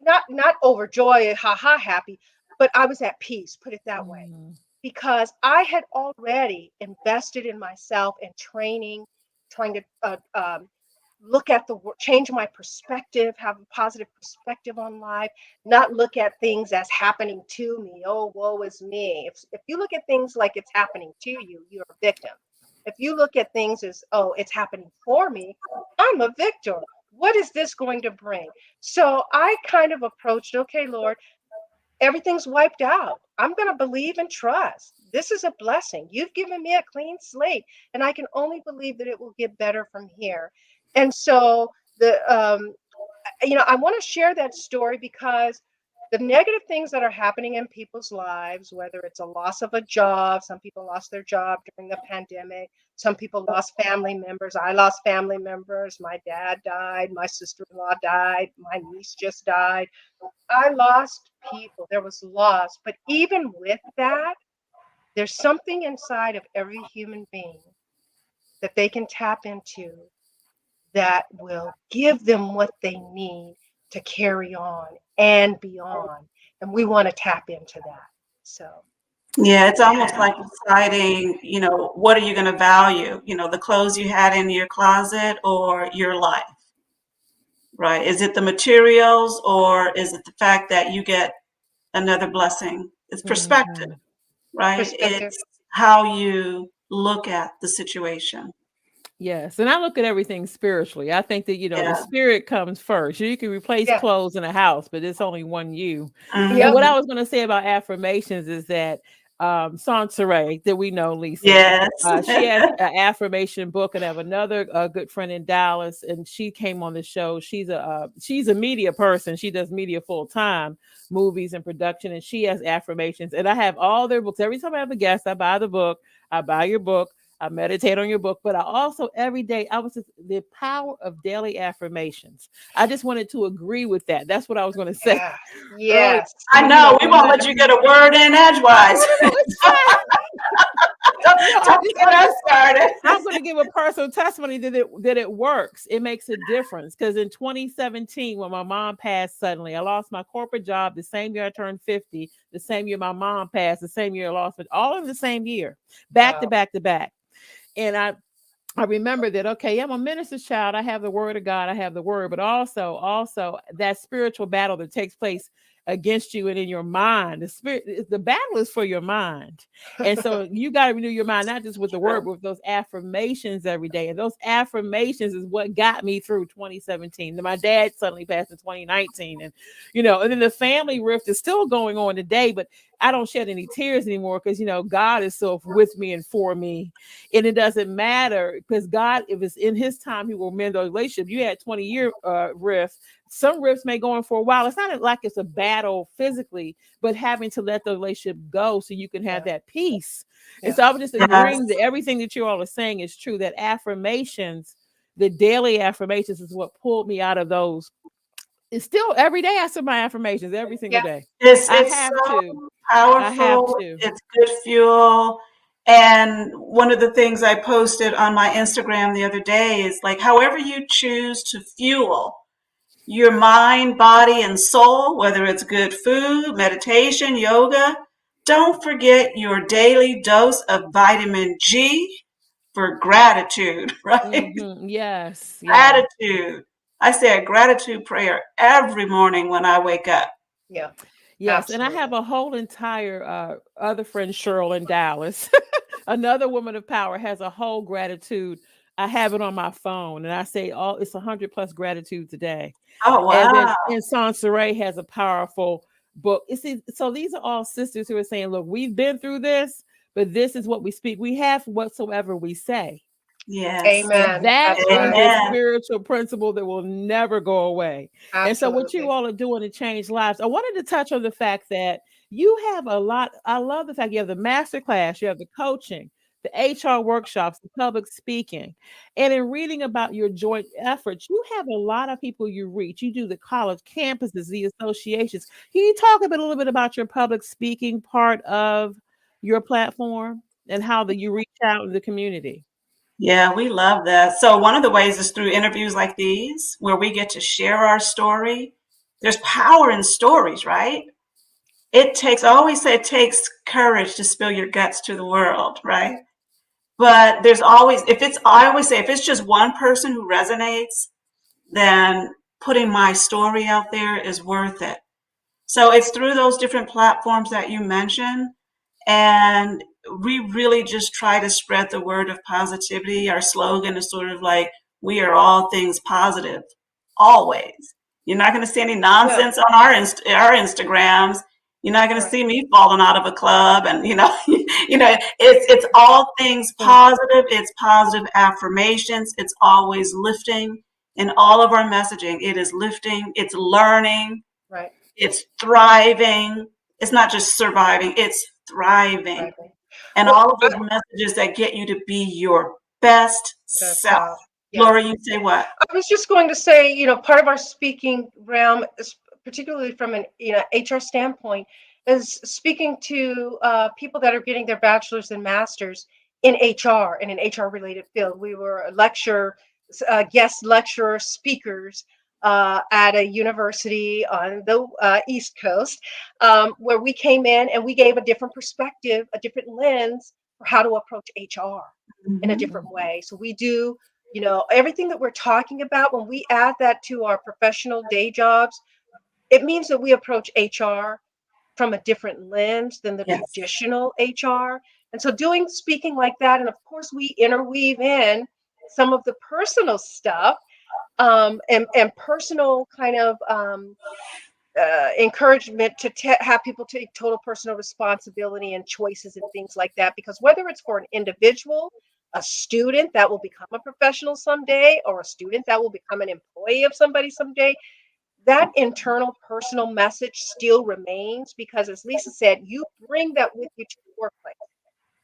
not overjoyed, haha happy, but I was at peace, put it that way, Mm, because I had already invested in myself and training, trying to look at change my perspective, have a positive perspective on life, not look at things as happening to me. Oh, woe is me. If you look at things like it's happening to you, you're a victim. If you look at things as, oh, it's happening for me, I'm a victor. What is this going to bring? So I kind of approached, okay, Lord, everything's wiped out. I'm going to believe and trust. This is a blessing. You've given me a clean slate, and I can only believe that it will get better from here. And so I want to share that story because the negative things that are happening in people's lives, whether it's a loss of a job, some people lost their job during the pandemic, some people lost family members. I lost family members. My dad died. My sister-in-law died. My niece just died. I lost people. There was loss. But even with that, there's something inside of every human being that they can tap into that will give them what they need to carry on and beyond. And we want to tap into that. So, Yeah, it's almost yeah. like deciding, what are you going to value? The clothes you had in your closet or your life, right? Is it the materials or is it the fact that you get another blessing? It's perspective, mhm. right? Perspective. It's how you look at the situation. Yes, and I look at everything spiritually. I think that, the Yeah. spirit comes first. You can replace Yeah. clothes in a house, but it's only one you. And Yep. what Hmm. I was going to say about affirmations is that Sansaray, that we know, Lisa, Yes. she has an affirmation book, and I have another good friend in Dallas, and she came on the show. She's a media person. She does media full time, movies and production, and she has affirmations. And I have all their books. Every time I have a guest, I buy the book. I buy your book. I meditate on your book, but I also every day I was just the power of daily affirmations. I just wanted to agree with that. That's what I was going to say Yeah. earlier. Yes. I know. We When won't my let you get a word in edgewise. no, it's fine. Don't, No, don't get us started. I'm going to give a personal testimony that it works. It makes a difference because in 2017, when my mom passed suddenly, I lost my corporate job the same year I turned 50, the same year my mom passed, the same year I lost it, all in the same year, back to Wow. back to back. And I remember that, okay, I'm a minister's child. I have the word of God. I have the word, but also that spiritual battle that takes place against you and in your mind. The battle is for your mind. And so you got to renew your mind, not just with the word, True. but with those affirmations every day. And those affirmations is what got me through 2017. Then my dad suddenly passed in 2019. And then the family rift is still going on today, but I don't shed any tears anymore because, God is so with me and for me, and it doesn't matter because God, if it's in His time, He will mend those relationships. You had 20-year rift. Some rifts may go on for a while. It's not like it's a battle physically, but having to let the relationship go so you can have Yeah. that peace. And Yeah. so I was just Yes. agreeing that everything that you all are saying is true. That affirmations, the daily affirmations, is what pulled me out of those. It's still every day I say my affirmations every single Yeah. day. It's I it's have so to. I have powerful. to. It's good fuel. And one of the things I posted on my Instagram the other day is like, however you choose to fuel your mind, body, and soul, whether it's good food, meditation, yoga, don't forget your daily dose of vitamin G for gratitude, right? Yes. Yeah. Gratitude. I say a gratitude prayer every morning when I wake up. Yeah. Yes, and I have Absolutely. a whole entire other friend, Cheryl in Dallas, another woman of power, has a whole gratitude. I have it on my phone, and I say all it's 100 plus gratitudes a day. Oh, And then wow. and Sansere has a powerful book. You see, so these are all sisters who are saying, "Look, we've been through this, but this is what we speak. We have whatsoever we say." Yes. And Amen. that That's is right. a Amen. spiritual principle that will never go away. And so, what you Absolutely. all are doing to change lives, I wanted to touch on the fact that you have a lot. I love the fact you have the master class, you have the coaching, the HR workshops, the public speaking. And in reading about your joint efforts, you have a lot of people you reach. You do the college campuses, the associations. Can you talk a little bit about your public speaking part of your platform and how that you reach out in the community? Yeah, we love that. So one of the ways is through interviews like these, where we get to share our story. There's power in stories, right? It takes, I always say it takes courage to spill your guts to the world, right? But there's always, if it's, I always say, if it's just one person who resonates, then putting my story out there is worth it. So it's through those different platforms that you mentioned. And we really just try to spread the word of positivity. Our slogan is sort of like, we are all things positive, always. You're not going to see any Yeah, nonsense on our Instagrams. You're not going to right. see me falling out of a club, and it's all things Mm, positive. It's positive affirmations. It's always lifting in all of our messaging. It is lifting. It's learning. right. It's thriving. It's not just surviving. It's thriving. Right. And Well, all of those messages that get you to be your best that's self. yeah. Laura, you say what? I was just going to say, part of our speaking realm, is particularly from an HR standpoint, is speaking to people that are getting their bachelor's and masters in HR, in an HR related field. We were a guest lecturer speakers at a university on the East Coast, where we came in and we gave a different perspective, a different lens for how to approach HR in a Mhm. different way. So we do, everything that we're talking about, when we add that to our professional day jobs, it means that we approach HR from a different lens than the Yes. traditional HR. And so doing speaking like that, and of course we interweave in some of the personal stuff, and personal kind of encouragement to have people take total personal responsibility and choices and things like that. Because whether it's for an individual, a student that will become a professional someday, or a student that will become an employee of somebody someday, that internal personal message still remains, because, as Lisa said, you bring that with you to the workplace.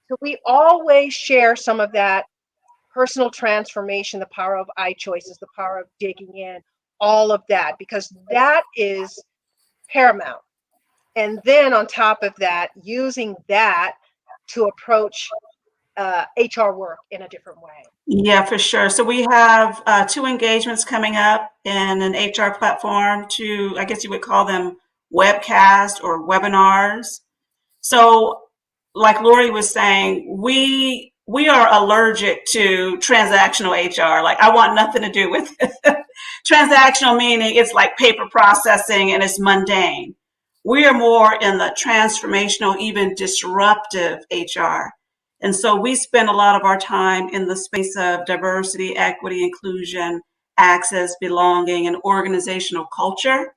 So we always share some of that personal transformation, the power of I choices, the power of digging in, all of that, because that is paramount. And then on top of that, using that to approach HR work in a different way. Yeah, for sure. So we have two engagements coming up in an HR platform, to, I guess you would call them webcast or webinars. So, like Lori was saying, we are allergic to transactional HR. Like, I want nothing to do with it. Transactional meaning it's like paper processing and it's mundane. We are more in the transformational, even disruptive HR. And so we spend a lot of our time in the space of diversity, equity, inclusion, access, belonging, and organizational culture,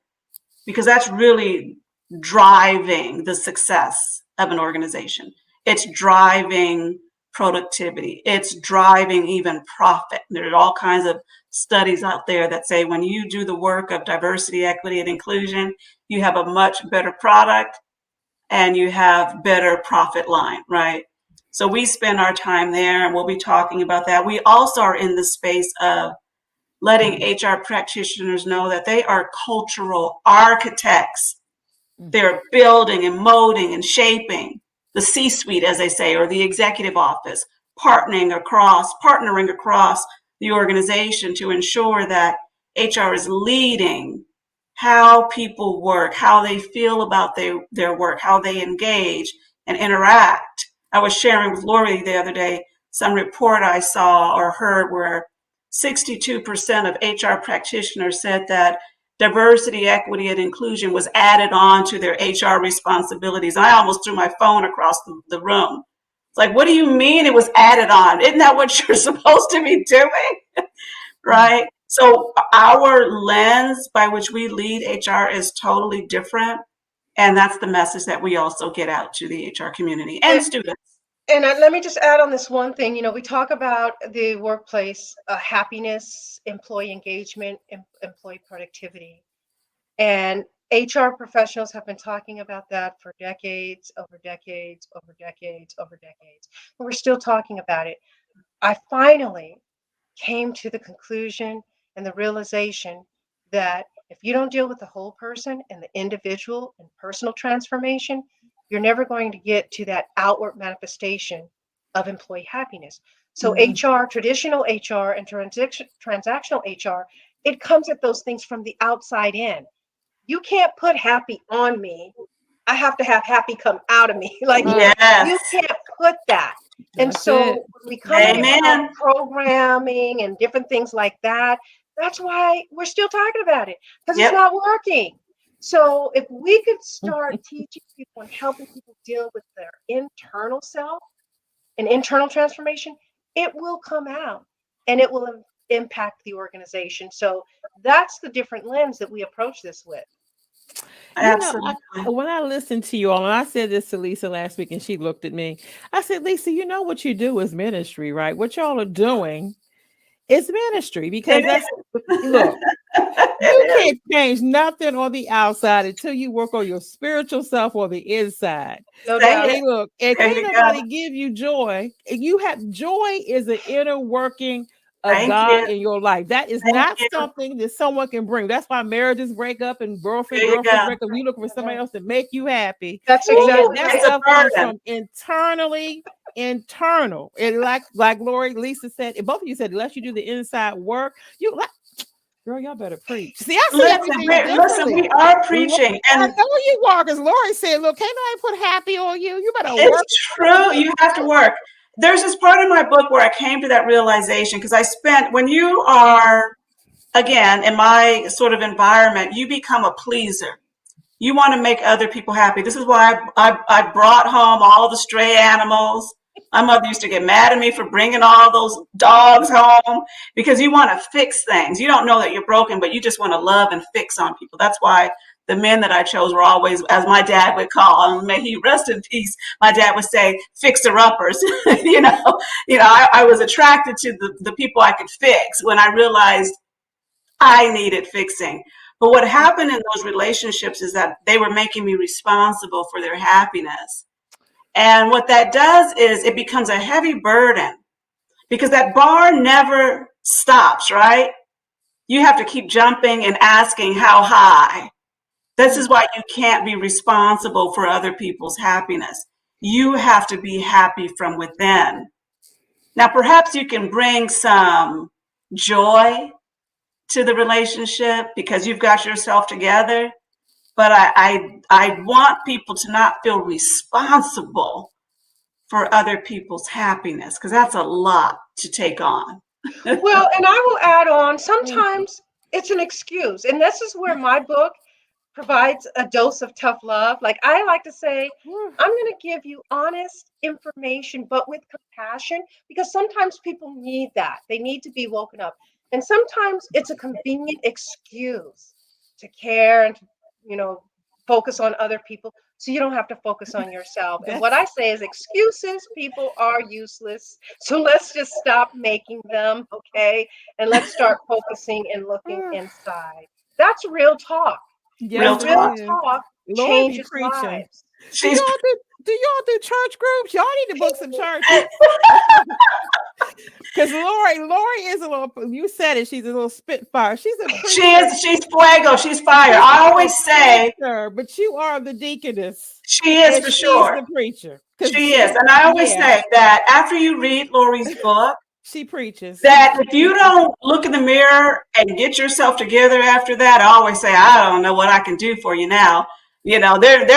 because that's really driving the success of an organization. It's driving productivity. It's driving even profit. There are all kinds of studies out there that say when you do the work of diversity, equity, and inclusion, you have a much better product and you have better profit line, right? So we spend our time there, and we'll be talking about that. We also are in the space of letting HR practitioners know that they are cultural architects. They're building and molding and shaping the C-suite, as they say, or the executive office, partnering across the organization to ensure that HR is leading how people work, how they feel about their work, how they engage and interact. I was sharing with Lori the other day some report I saw or heard where 62% of HR practitioners said that diversity, equity, and inclusion was added on to their HR responsibilities. I almost threw my phone across the room. It's like, what do you mean it was added on? Isn't that what you're supposed to be doing? Right? So our lens by which we lead HR is totally different. And that's the message that we also get out to the HR community and And, students. let me just add on this one thing. We talk about the workplace happiness, employee engagement, employee productivity. And HR professionals have been talking about that for decades, over decades, over decades, over decades. And we're still talking about it. I finally came to the conclusion and the realization that if you don't deal with the whole person and the individual and personal transformation, you're never going to get to that outward manifestation of employee happiness. So HR, traditional HR, and transactional HR, it comes at those things from the outside in. You can't put happy on me. I have to have happy come out of me. Like, Yes. you can't put that. And That's so it. when we come in about Amen. programming and different things like that, that's why we're still talking about it, because it's Yep. not working. So if we could start teaching people and helping people deal with their internal self and internal transformation, it will come out and it will impact the organization. So that's the different lens that we approach this with. You know, Absolutely. when I listened to you all, and I said this to Lisa last week, and she looked at me. I said, Lisa, you know what you do is ministry, right? What y'all are doing is ministry because It that's is. look. You It is. can't change nothing on the outside until you work on your spiritual self on the inside. No Say doubt. it. Hey, look, and There can't you go. nobody give you joy. You have joy is an inner working of Thank God you. in your life. That is Thank not you. something that someone can bring. That's why marriages break up and There you girlfriends go. break up. You look for somebody Mhm. else to make you happy. That's And yet Woo, exactly that right. it's a stuff comes burden. from internally, internal. And like Lori, Lisa said, and both of you said, unless you do the inside work, you like girl, y'all better preach. See, I see Listen, everything listen, differently. we are Lord, preaching, I and know you are, because Lori said, look, can't nobody put happy on you. You better work. it's true. You have to work. There's this part in my book where I came to that realization because I spent, when you are, again, in my sort of environment, you become a pleaser. You want to make other people happy. This is why I brought home all the stray animals. My mother used to get mad at me for bringing all those dogs home because you want to fix things. You don't know that you're broken, but you just want to love and fix on people. That's why the men that I chose were always, as my dad would call, and may he rest in peace, my dad would say, fixer-uppers. I was attracted to the people I could fix when I realized I needed fixing. But what happened in those relationships is that they were making me responsible for their happiness. And what that does is it becomes a heavy burden because that bar never stops, right? You have to keep jumping and asking how high. This is why you can't be responsible for other people's happiness. You have to be happy from within. Now, perhaps you can bring some joy to the relationship because you've got yourself together. But I want people to not feel responsible for other people's happiness because that's a lot to take on. Well, and I will add on, sometimes it's an excuse. And this is where my book provides a dose of tough love. Like I like to say, I'm going to give you honest information, but with compassion, because sometimes people need that. They need to be woken up. And sometimes it's a convenient excuse to care and to, you know, focus on other people so you don't have to focus on yourself. And what That's I say is excuses, people are useless. So let's just stop making them, okay? And let's start focusing and looking inside. That's real talk. Real And yes, it real talk. is. talk Lord be changes preaching. lives. Do She's y'all do church groups? Y'all need to book some churches. Because Lori is a little, you said it, she's a little spitfire. She's a preacher. she's fuego. She's fire. She's I a always say preacher, but you are the deaconess she is and for she's sure. the preacher. Because She is. she, And I always yeah, say that after you read Lori's book, she preaches. that She if you preaches. don't look in the mirror and get yourself together after that, I always say, I don't know what I can do for you now. There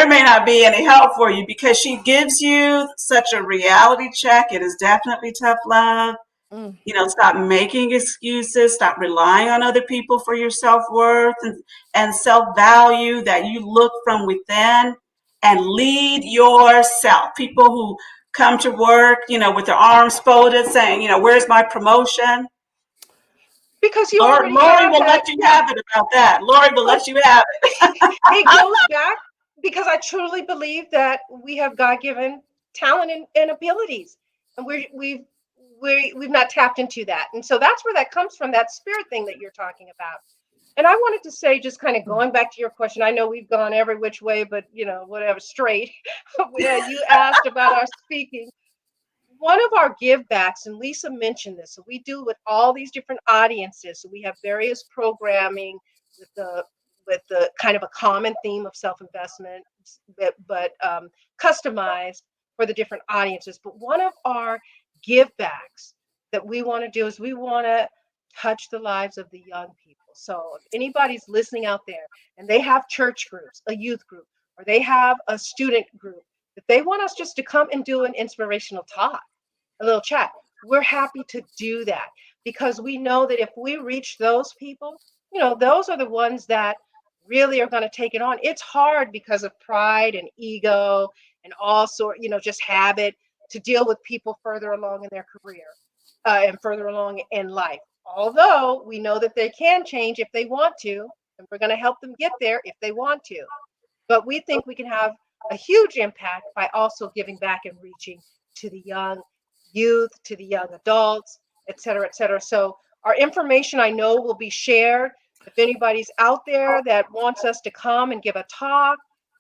may not be any help for you because she gives you such a reality check. It is definitely tough love. Mm. Stop making excuses, stop relying on other people for your self-worth and self-value, that you look from within and lead yourself. People who come to work, with their arms folded saying, where's my promotion? Because you already Lori have will that. let you Yeah. have it about that. Lori will But let you have it. it goes back because I truly believe that we have God-given talent and abilities. And we've not tapped into that. And so that's where that comes from, that spirit thing that you're talking about. And I wanted to say, just kind of going back to your question, I know we've gone every which way, but whatever, straight. You asked about our speaking. One of our give backs, and Lisa mentioned this, so we do with all these different audiences. So we have various programming with the kind of a common theme of self-investment, but customized for the different audiences. But one of our give backs that we want to do is we want to touch the lives of the young people. So if anybody's listening out there and they have church groups, a youth group, or they have a student group, that they want us just to come and do an inspirational talk, a little chat, we're happy to do that, because we know that if we reach those people, those are the ones that really are going to take it on. It's hard because of pride and ego and all sort, just habit, to deal with people further along in their career and further along in life. Although we know that they can change if they want to, and we're going to help them get there if they want to. But we think we can have a huge impact by also giving back and reaching to the young youth, to the young adults, et cetera, et cetera. So our information, I know, will be shared. If anybody's out there that wants us to come and give a talk,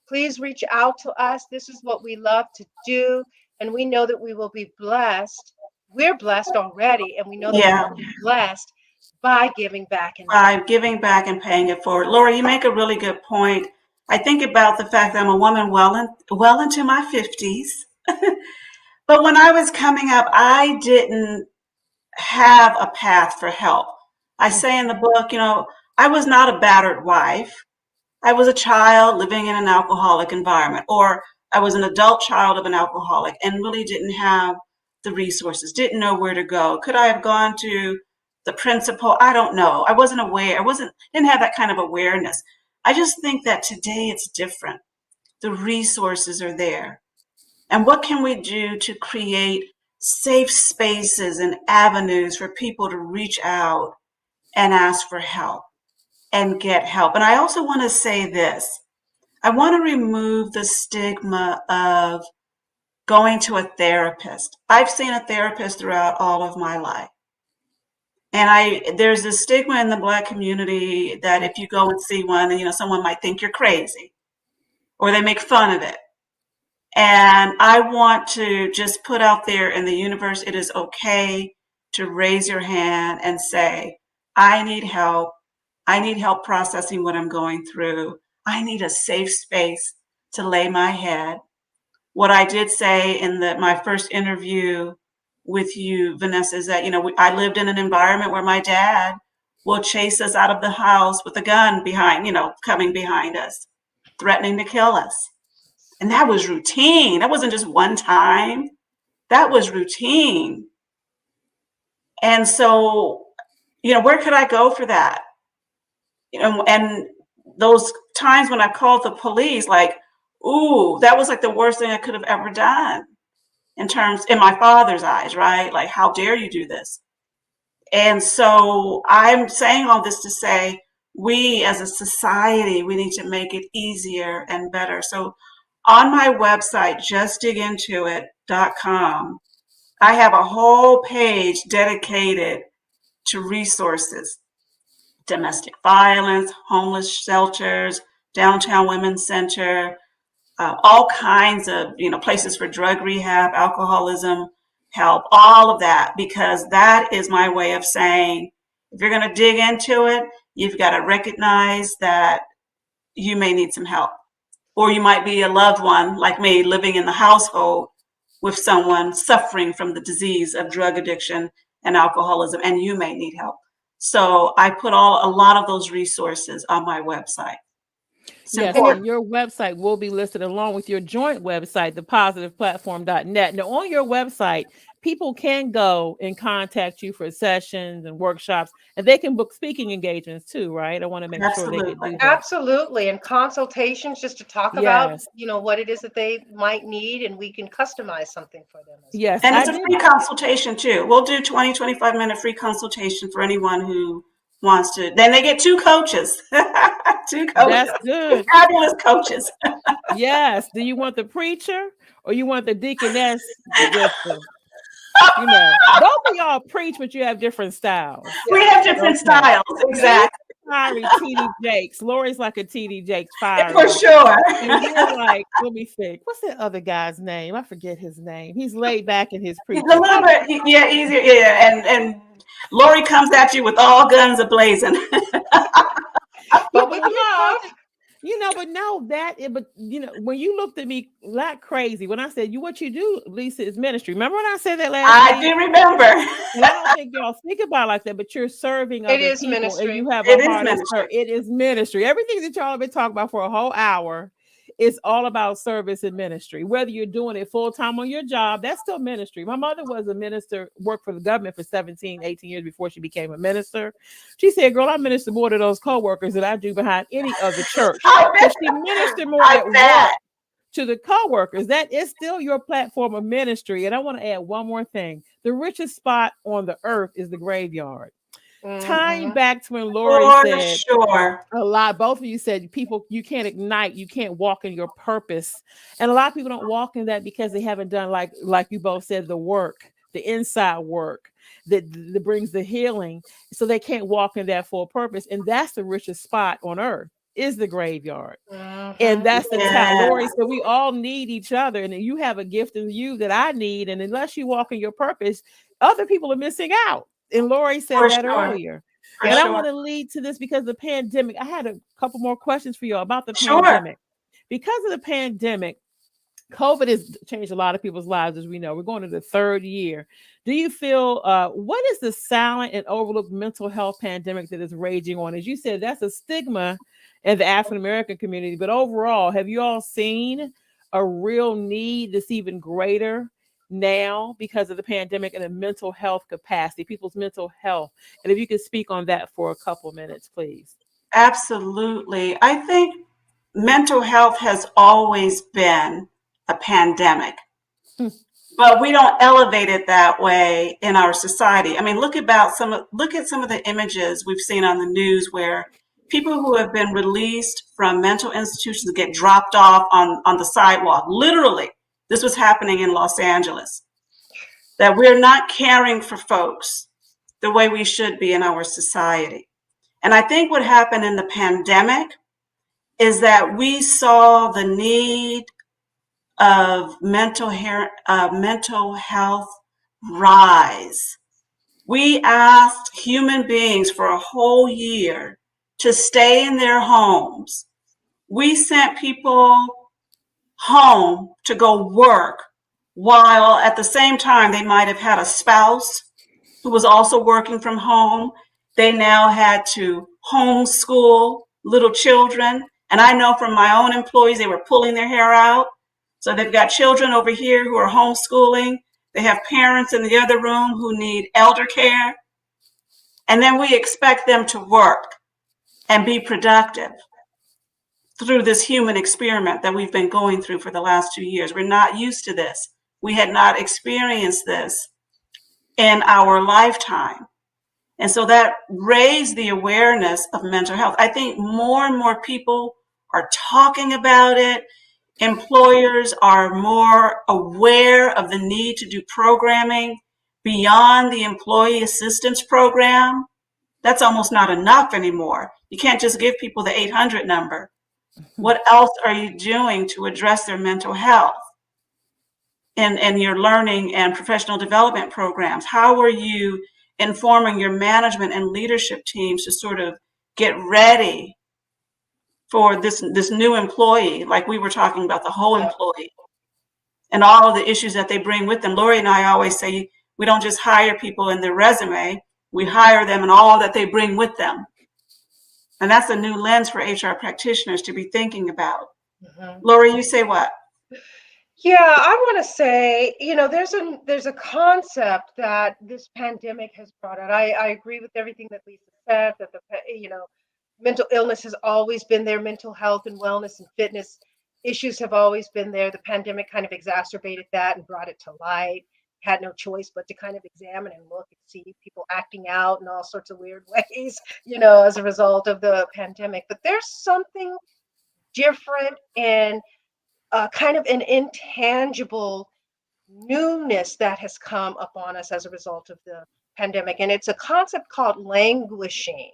please reach out to us. This is what we love to do. And we know that we will be blessed. We're blessed already. And we know that we will be blessed by giving back. By giving back and paying it forward. Laura, you make a really good point. I think about the fact that I'm a woman well into my 50s. But when I was coming up, I didn't have a path for help. I say in the book, I was not a battered wife. I was a child living in an alcoholic environment, or I was an adult child of an alcoholic and really didn't have the resources, didn't know where to go. Could I have gone to the principal? I don't know. I wasn't aware. Didn't have that kind of awareness. I just think that today it's different. The resources are there. And what can we do to create safe spaces and avenues for people to reach out and ask for help and get help? And I also want to say this. I want to remove the stigma of going to a therapist. I've seen a therapist throughout all of my life. And there's a stigma in the Black community that if you go and see one, someone might think you're crazy or they make fun of it. And I want to just put out there in the universe, it is okay to raise your hand and say, I need help. I need help processing what I'm going through. I need a safe space to lay my head. What I did say in my first interview with you, Vanessa, is that, I lived in an environment where my dad will chase us out of the house with a gun behind, coming behind us, threatening to kill us. And that was routine. That wasn't just one time. That was routine. And so, where could I go for that? And those times when I called the police, like, ooh, that was like the worst thing I could have ever done in my father's eyes, right? Like, how dare you do this? And so I'm saying all this to say, we as a society, we need to make it easier and better. So on my website, justdigintoit.com, I have a whole page dedicated to resources, domestic violence, homeless shelters, downtown women's center, all kinds of, places for drug rehab, alcoholism help, all of that, because that is my way of saying, if you're going to dig into it, you've got to recognize that you may need some help. Or you might be a loved one like me living in the household with someone suffering from the disease of drug addiction and alcoholism, and you may need help. So I put a lot of those resources on my website. Yes, and your website will be listed along with your joint website, thepositiveplatform.net. Now, on your website, people can go and contact you for sessions and workshops, and they can book speaking engagements too, right? I want to make sure they can do that. Absolutely, and consultations just to talk about, what it is that they might need, and we can customize something for them. Yes, and it's a free consultation too. We'll do 25-minute free consultation for anyone who wants to. Then they get two coaches. That's good. Fabulous coaches. Yes. Do you want the preacher or you want the deaconess? Both of y'all preach, but you have different styles. We have different styles. Exactly. Fiery TD Jakes. Lori's like a TD Jakes fire. For sure. And you're like, let me think. What's that other guy's name? I forget his name. He's laid back in his preaching. He's a little bit, easier. Yeah. And Lori comes at you with all guns a blazing. But with love. But no, but when you looked at me like crazy, when I said what you do, Lisa, is ministry. Remember when I said that last I week? do remember. And I don't think y'all think about it like that, but you're serving It other is people and ministry. you have a It is heart of ministry. it is ministry. Everything that y'all have been talking about for a whole hour is all about service and ministry. Whether you're doing it full time on your job, that's still ministry. My mother was a minister, worked for the government for 17, 18 years before she became a minister. She said, girl, I minister more to those coworkers than I do behind any other church. I So bet. she ministered more I at work bet. to the co-workers. That is still your platform of ministry. And I want to add one more thing. The richest spot on the earth is the graveyard. Tying Hmm. back to when Lori For said sure. a lot, both of you said people, you can't ignite, you can't walk in your purpose. And a lot of people don't walk in that because they haven't done, like you both said, the work, the inside work that brings the healing. So they can't walk in that full purpose. And that's the richest spot on earth, is the graveyard. And Hmm. that's the talent. Yeah, Lori said we all need each other, and you have a gift in you that I need. And unless you walk in your purpose, other people are missing out. And Lori said for that sure. earlier. For And I Yep. sure. want to lead to this because the pandemic. I had a couple more questions for you about the Sure. pandemic. Because of the pandemic, COVID has changed a lot of people's lives, as we know. We're going to the third year. Do you feel what is the silent and overlooked mental health pandemic that is raging on? As you said, that's a stigma in the African American community. But overall, have you all seen a real need that's even greater now because of the pandemic and the mental health capacity, people's mental health? And if you could speak on that for a couple minutes, please. Absolutely. I think mental health has always been a pandemic, Hmm. but we don't elevate it that way in our society. I mean, look at some of the images we've seen on the news where people who have been released from mental institutions get dropped off on the sidewalk. Literally, this was happening in Los Angeles. That we're not caring for folks the way we should be in our society. And I think what happened in the pandemic is that we saw the need of mental health rise. We asked human beings for a whole year to stay in their homes. We sent people home to go work while at the same time they might have had a spouse who was also working from home. They now had to homeschool little children. And I know from my own employees, they were pulling their hair out. So they've got children over here who are homeschooling. They have parents in the other room who need elder care. And then we expect them to work and be productive through this human experiment that we've been going through for the last 2 years. We're not used to this. We had not experienced this in our lifetime. And so that raised the awareness of mental health. I think more and more people are talking about it. Employers are more aware of the need to do programming beyond the employee assistance program. That's almost not enough anymore. You can't just give people the 800 number. What else are you doing to address their mental health in your learning and professional development programs? How are you informing your management and leadership teams to sort of get ready for this new employee, like we were talking about, the whole Yep. employee and all of the issues that they bring with them? Lori and I always say we don't just hire people in their resume, we hire them and all that they bring with them. And that's a new lens for HR practitioners to be thinking about. Mhm. Lori, you say what? Yeah, I want to say, there's a concept that this pandemic has brought out. I agree with everything that Lisa said, that mental illness has always been there, mental health and wellness and fitness issues have always been there. The pandemic kind of exacerbated that and brought it to light. Had no choice but to kind of examine and look and see people acting out in all sorts of weird ways, as a result of the pandemic. But there's something different and kind of an intangible newness that has come upon us as a result of the pandemic. And it's a concept called languishing.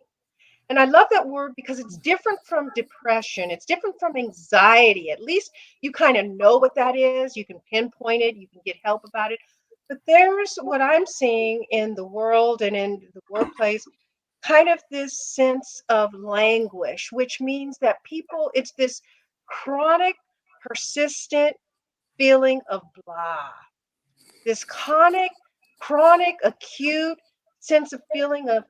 And I love that word because it's different from depression. It's different from anxiety. At least you kind of know what that is. You can pinpoint it. You can get help about it. But there's what I'm seeing in the world and in the workplace. kind of this sense of languish, which means that people, it's this chronic, persistent feeling of blah, this chronic, acute sense of feeling of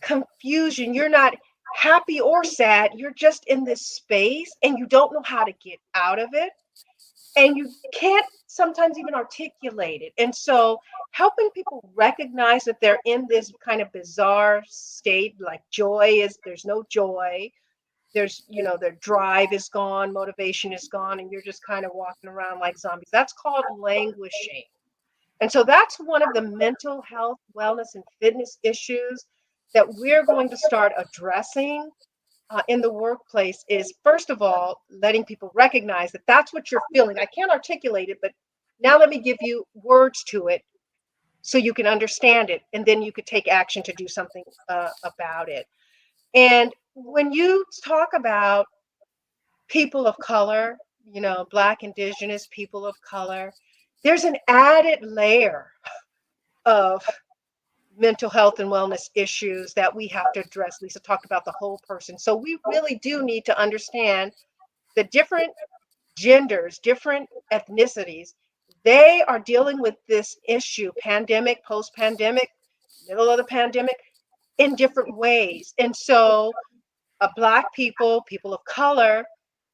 confusion. You're not happy or sad. You're just in this space and you don't know how to get out of it. And you can't sometimes even articulate it. And so, helping people recognize that they're in this kind of bizarre state, like there's no joy. Their drive is gone, motivation is gone, and you're just kind of walking around like zombies. That's called languishing. And so that's one of the mental health, wellness, and fitness issues that we're going to start addressing in the workplace is, first of all, letting people recognize that that's what you're feeling. I can't articulate it, but now let me give you words to it so you can understand it. And then you could take action to do something about it. And when you talk about people of color, Black, Indigenous people of color, there's an added layer of mental health and wellness issues that we have to address. Lisa talked about the whole person. So we really do need to understand the different genders, different ethnicities. They are dealing with this issue, pandemic, post-pandemic, middle of the pandemic, in different ways. And so Black people of color,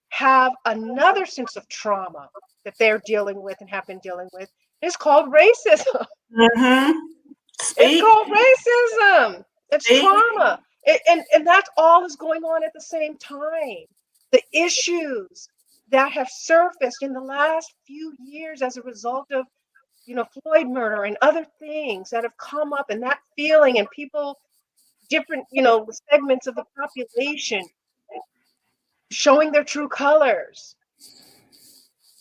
have another sense of trauma that they're dealing with and have been dealing with. It's called racism. Mm-hmm. It's called racism. It's trauma. And that's all is going on at the same time. The issues that have surfaced in the last few years as a result of, Floyd murder and other things that have come up, and that feeling, and people, different, segments of the population showing their true colors.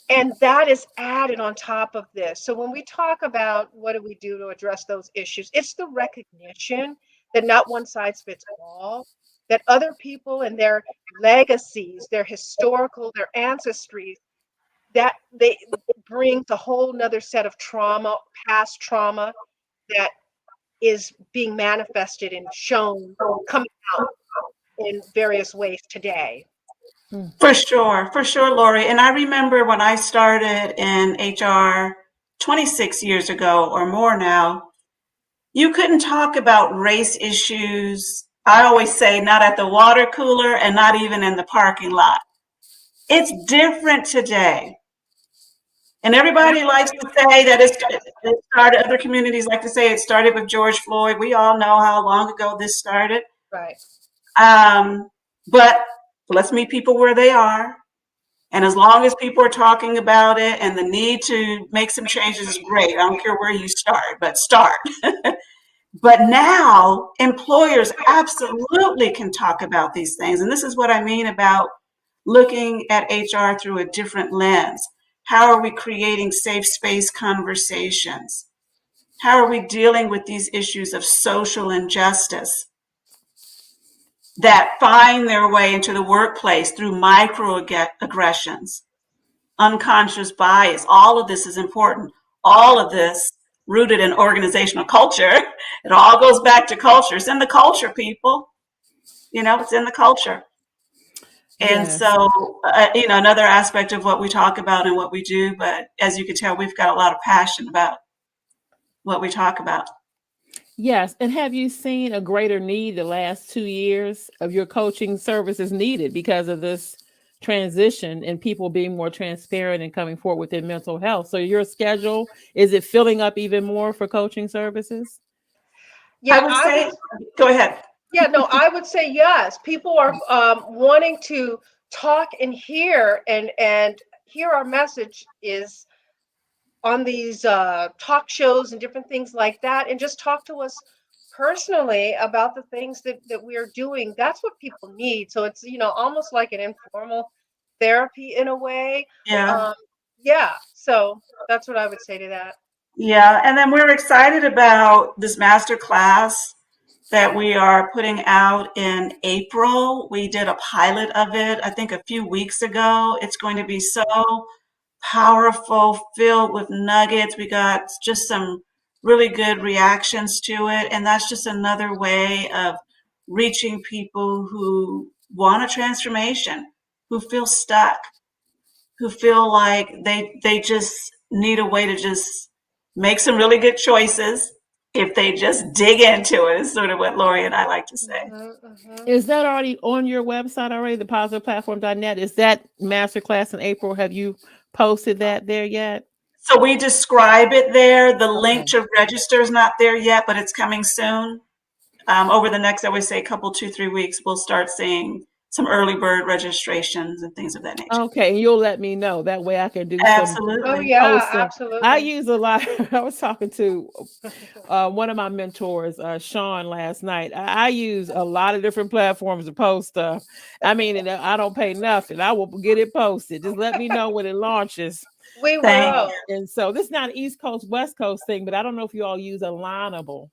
And that is added on top of this. So when we talk about what do we do to address those issues, it's the recognition that not one size fits all, that other people and their legacies, their historical, their ancestries, that they bring a whole nother set of trauma, past trauma, that is being manifested and shown, coming out in various ways today. For sure, Lori. And I remember when I started in HR 26 years ago or more now, you couldn't talk about race issues. I always say not at the water cooler and not even in the parking lot. It's different today. And everybody likes to say that it started, other communities like to say it started with George Floyd. We all know how long ago this started. Right. But let's meet people where they are. And as long as people are talking about it and the need to make some changes is great. I don't care where you start, but start. But now employers absolutely can talk about these things. And this is what I mean about looking at HR through a different lens. How are we creating safe space conversations? How are we dealing with these issues of social injustice that find their way into the workplace through microaggressions, unconscious bias? All of this is important. All of this rooted in organizational culture. It all goes back to culture. It's in the culture, people. It's in the culture. And Yes. so, another aspect of what we talk about and what we do, but as you can tell, we've got a lot of passion about what we talk about. Yes. And have you seen a greater need the last 2 years of your coaching services needed because of this transition and people being more transparent and coming forward with their mental health? So your schedule, is it filling up even more for coaching services? Yeah, I would say, go ahead. Yeah, no, I would say yes. People are wanting to talk and hear and hear our message is on these talk shows and different things like that, and just talk to us personally about the things that we are doing. That's what people need. So it's almost like an informal therapy in a way. Yeah. Yeah. So that's what I would say to that. Yeah, and then we're excited about this master class that we are putting out in April. We did a pilot of it, I think, a few weeks ago. It's going to be so powerful, filled with nuggets. We got just some really good reactions to it. And that's just another way of reaching people who want a transformation, who feel stuck, who feel like they just need a way to just make some really good choices if they just dig into it, is sort of what Lori and I like to say. Is that already on your website already, the positiveplatform.net? Is that masterclass in April? Have you posted that there yet? So we describe it there. The link Okay. to register is not there yet, but it's coming soon. Over the next, I would say, couple, 2-3 weeks, we'll start seeing some early bird registrations and things of that nature. Okay, and you'll let me know. That way I can do some Oh Absolutely. yeah, posting. I absolutely. use a lot. I was talking to one of my mentors, Sean, last night. I use a lot of different platforms to post stuff. I mean, and I don't pay nothing. I will get it posted. Just let me know when it launches. We Thank will. And so this is not an East Coast, West Coast thing, but I don't know if you all use Alignable.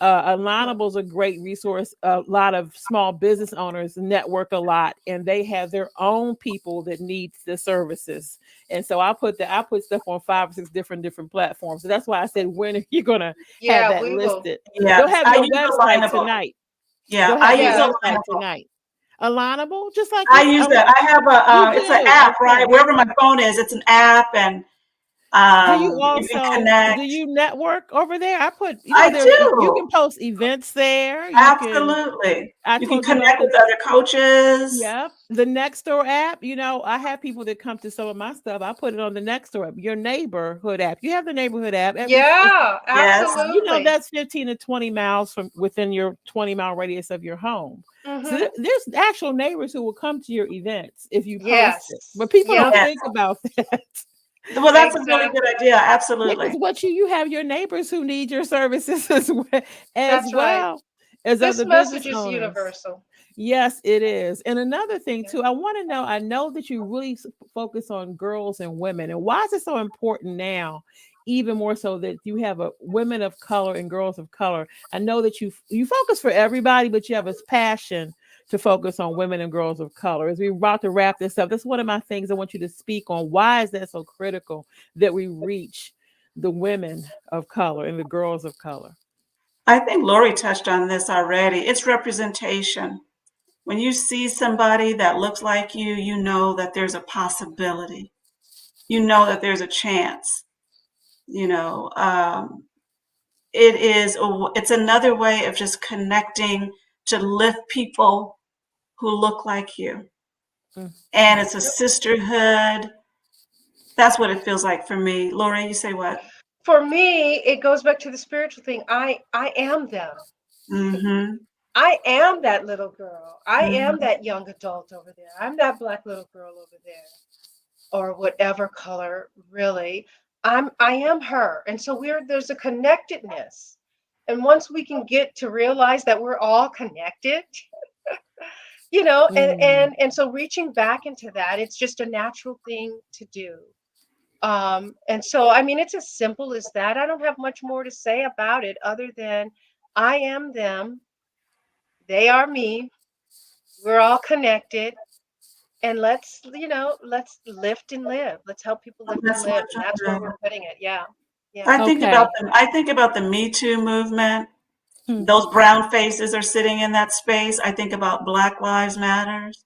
Alignable is a great resource. A lot of small business owners network a lot, and they have their own people that need the services. And so I put stuff on 5 or 6 different platforms. So that's why I said, when are you gonna have Yeah, that we will. listed? you. They'll Yes, have I your use website Alignable. tonight. Yeah, They'll I have your use Yeah. website Alignable. tonight. Alignable, just like I this. use that. I have You it's an do app, right? okay. Wherever my phone is, it's an app, and Do you you can also do connect. you network over there? I put, I there's you do. can post events there. You can Absolutely. I You can told you about connect the with other coaches. yeah, the Nextdoor app. I have people that come to some of my stuff. I put it on the Nextdoor app, your neighborhood app. You have the neighborhood app. Yeah, Yes. absolutely. That's 15 to 20 miles from within your 20-mile radius of your home. So Mm-hmm. there's actual neighbors who will come to your events if you post it. But Yes. people Yep. don't Yes. think about that. Well, that's a really good Exactly. idea. Because Absolutely. what you have your neighbors who need your services as That's right. well as This other business message is owners. universal. Yes, it is. And another thing Yeah. too, I want to know, I know that you really focus on girls and women. And why is it so important now, even more so that you have a women of color and girls of color? I know that you focus for everybody, but you have a passion to focus on women and girls of color. As we're about to wrap this up, that's one of my things I want you to speak on. Why is that so critical that we reach the women of color and the girls of color? I think Lori touched on this already. It's representation. When you see somebody that looks like you know that there's a possibility. You know that there's a chance. You know, it's another way of just connecting to lift people who look like you. Mm. And it's a Yep. sisterhood. That's what it feels like for me. Lori, you say what? For me, it goes back to the spiritual thing. I am them. Mm-hmm. I am that little girl. I am Mm-hmm. that young adult over there. I'm that black little girl over there, or whatever color, really. I am her. And so there's a connectedness. And once we can get to realize that we're all connected, and Mm. and so reaching back into that, it's just a natural thing to do. And so I mean, it's as simple as that. I don't have much more to say about it other than I am them, they are me, we're all connected, and let's lift and live. Let's help people lift and Let's live. lift And that's where and we're live. putting it. Yeah. Yeah. Okay. I think about the Me Too movement. Hmm. Those brown faces are sitting in that space. I think about Black Lives Matters.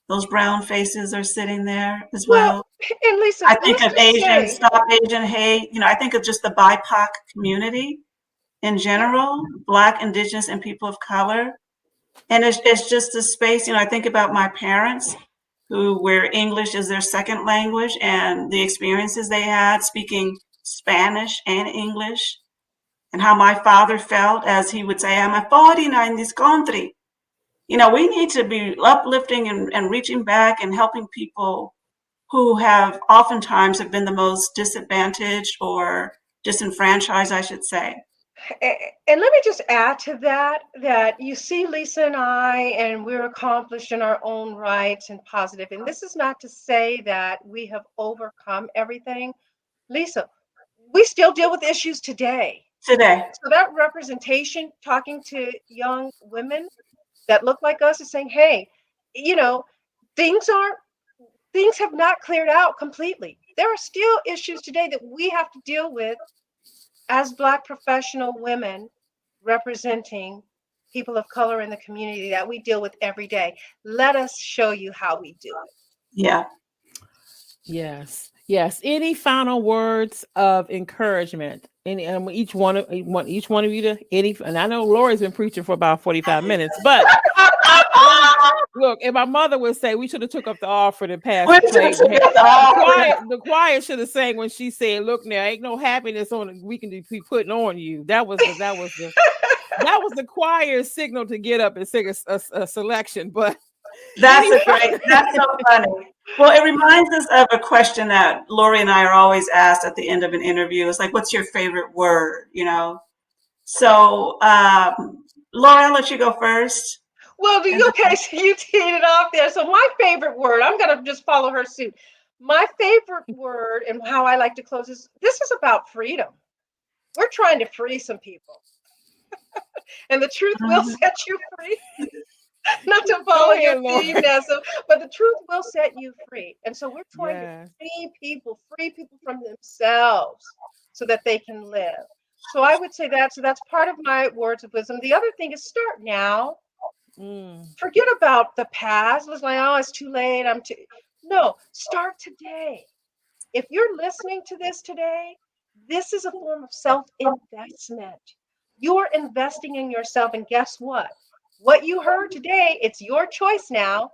Those brown faces are sitting there as Well, well. and Lisa, I think let's of just say, Stop Asian Hate. I think of just the BIPOC community in general, Black, Indigenous, and people of color. And it's just a space, I think about my parents where English is their second language and the experiences they had speaking Spanish and English, and how my father felt as he would say, I'm a foreigner in this country. We need to be uplifting and reaching back and helping people who have oftentimes have been the most disadvantaged or disenfranchised, I should say. and let me just add to that you see Lisa and I, and we're accomplished in our own rights and positive. And this is not to say that we have overcome everything. Lisa, we still deal with issues today. Today, So that representation, talking to young women that look like us, is saying, hey, you know, things are things have not cleared out completely. There are still issues today that we have to deal with as Black professional women representing people of color in the community that we deal with every day. Let us show you how we do it. Yeah. Yes. Yes. Any final words of encouragement? Any, and each one of each one of you to any. And I know Lori's been preaching for about 45 minutes, but look, and my mother would say we should have took up the offering and passed the plate. The choir should have sang when she said, "Look, now ain't no happiness on we can be putting on you." That was the choir's signal to get up and sing a selection. But that's so funny. Well, it reminds us of a question that Lori and I are always asked at the end of an interview. It's like, what's your favorite word? You know? So, Lori, I'll let you go first. Well, okay, so you teed it off there. So my favorite word, I'm going to just follow her suit. My favorite word and how I like to close this is about freedom. We're trying to free some people. And the truth will set you free. Not to follow your theme, Nessa, but the truth will set you free. And so we're trying to free people from themselves so that they can live. So I would say that. So that's part of my words of wisdom. The other thing is start now. Forget about the past. It was like, oh, it's too late. No, start today. If you're listening to this today, this is a form of self-investment. You're investing in yourself. And guess what? What you heard today, it's your choice now,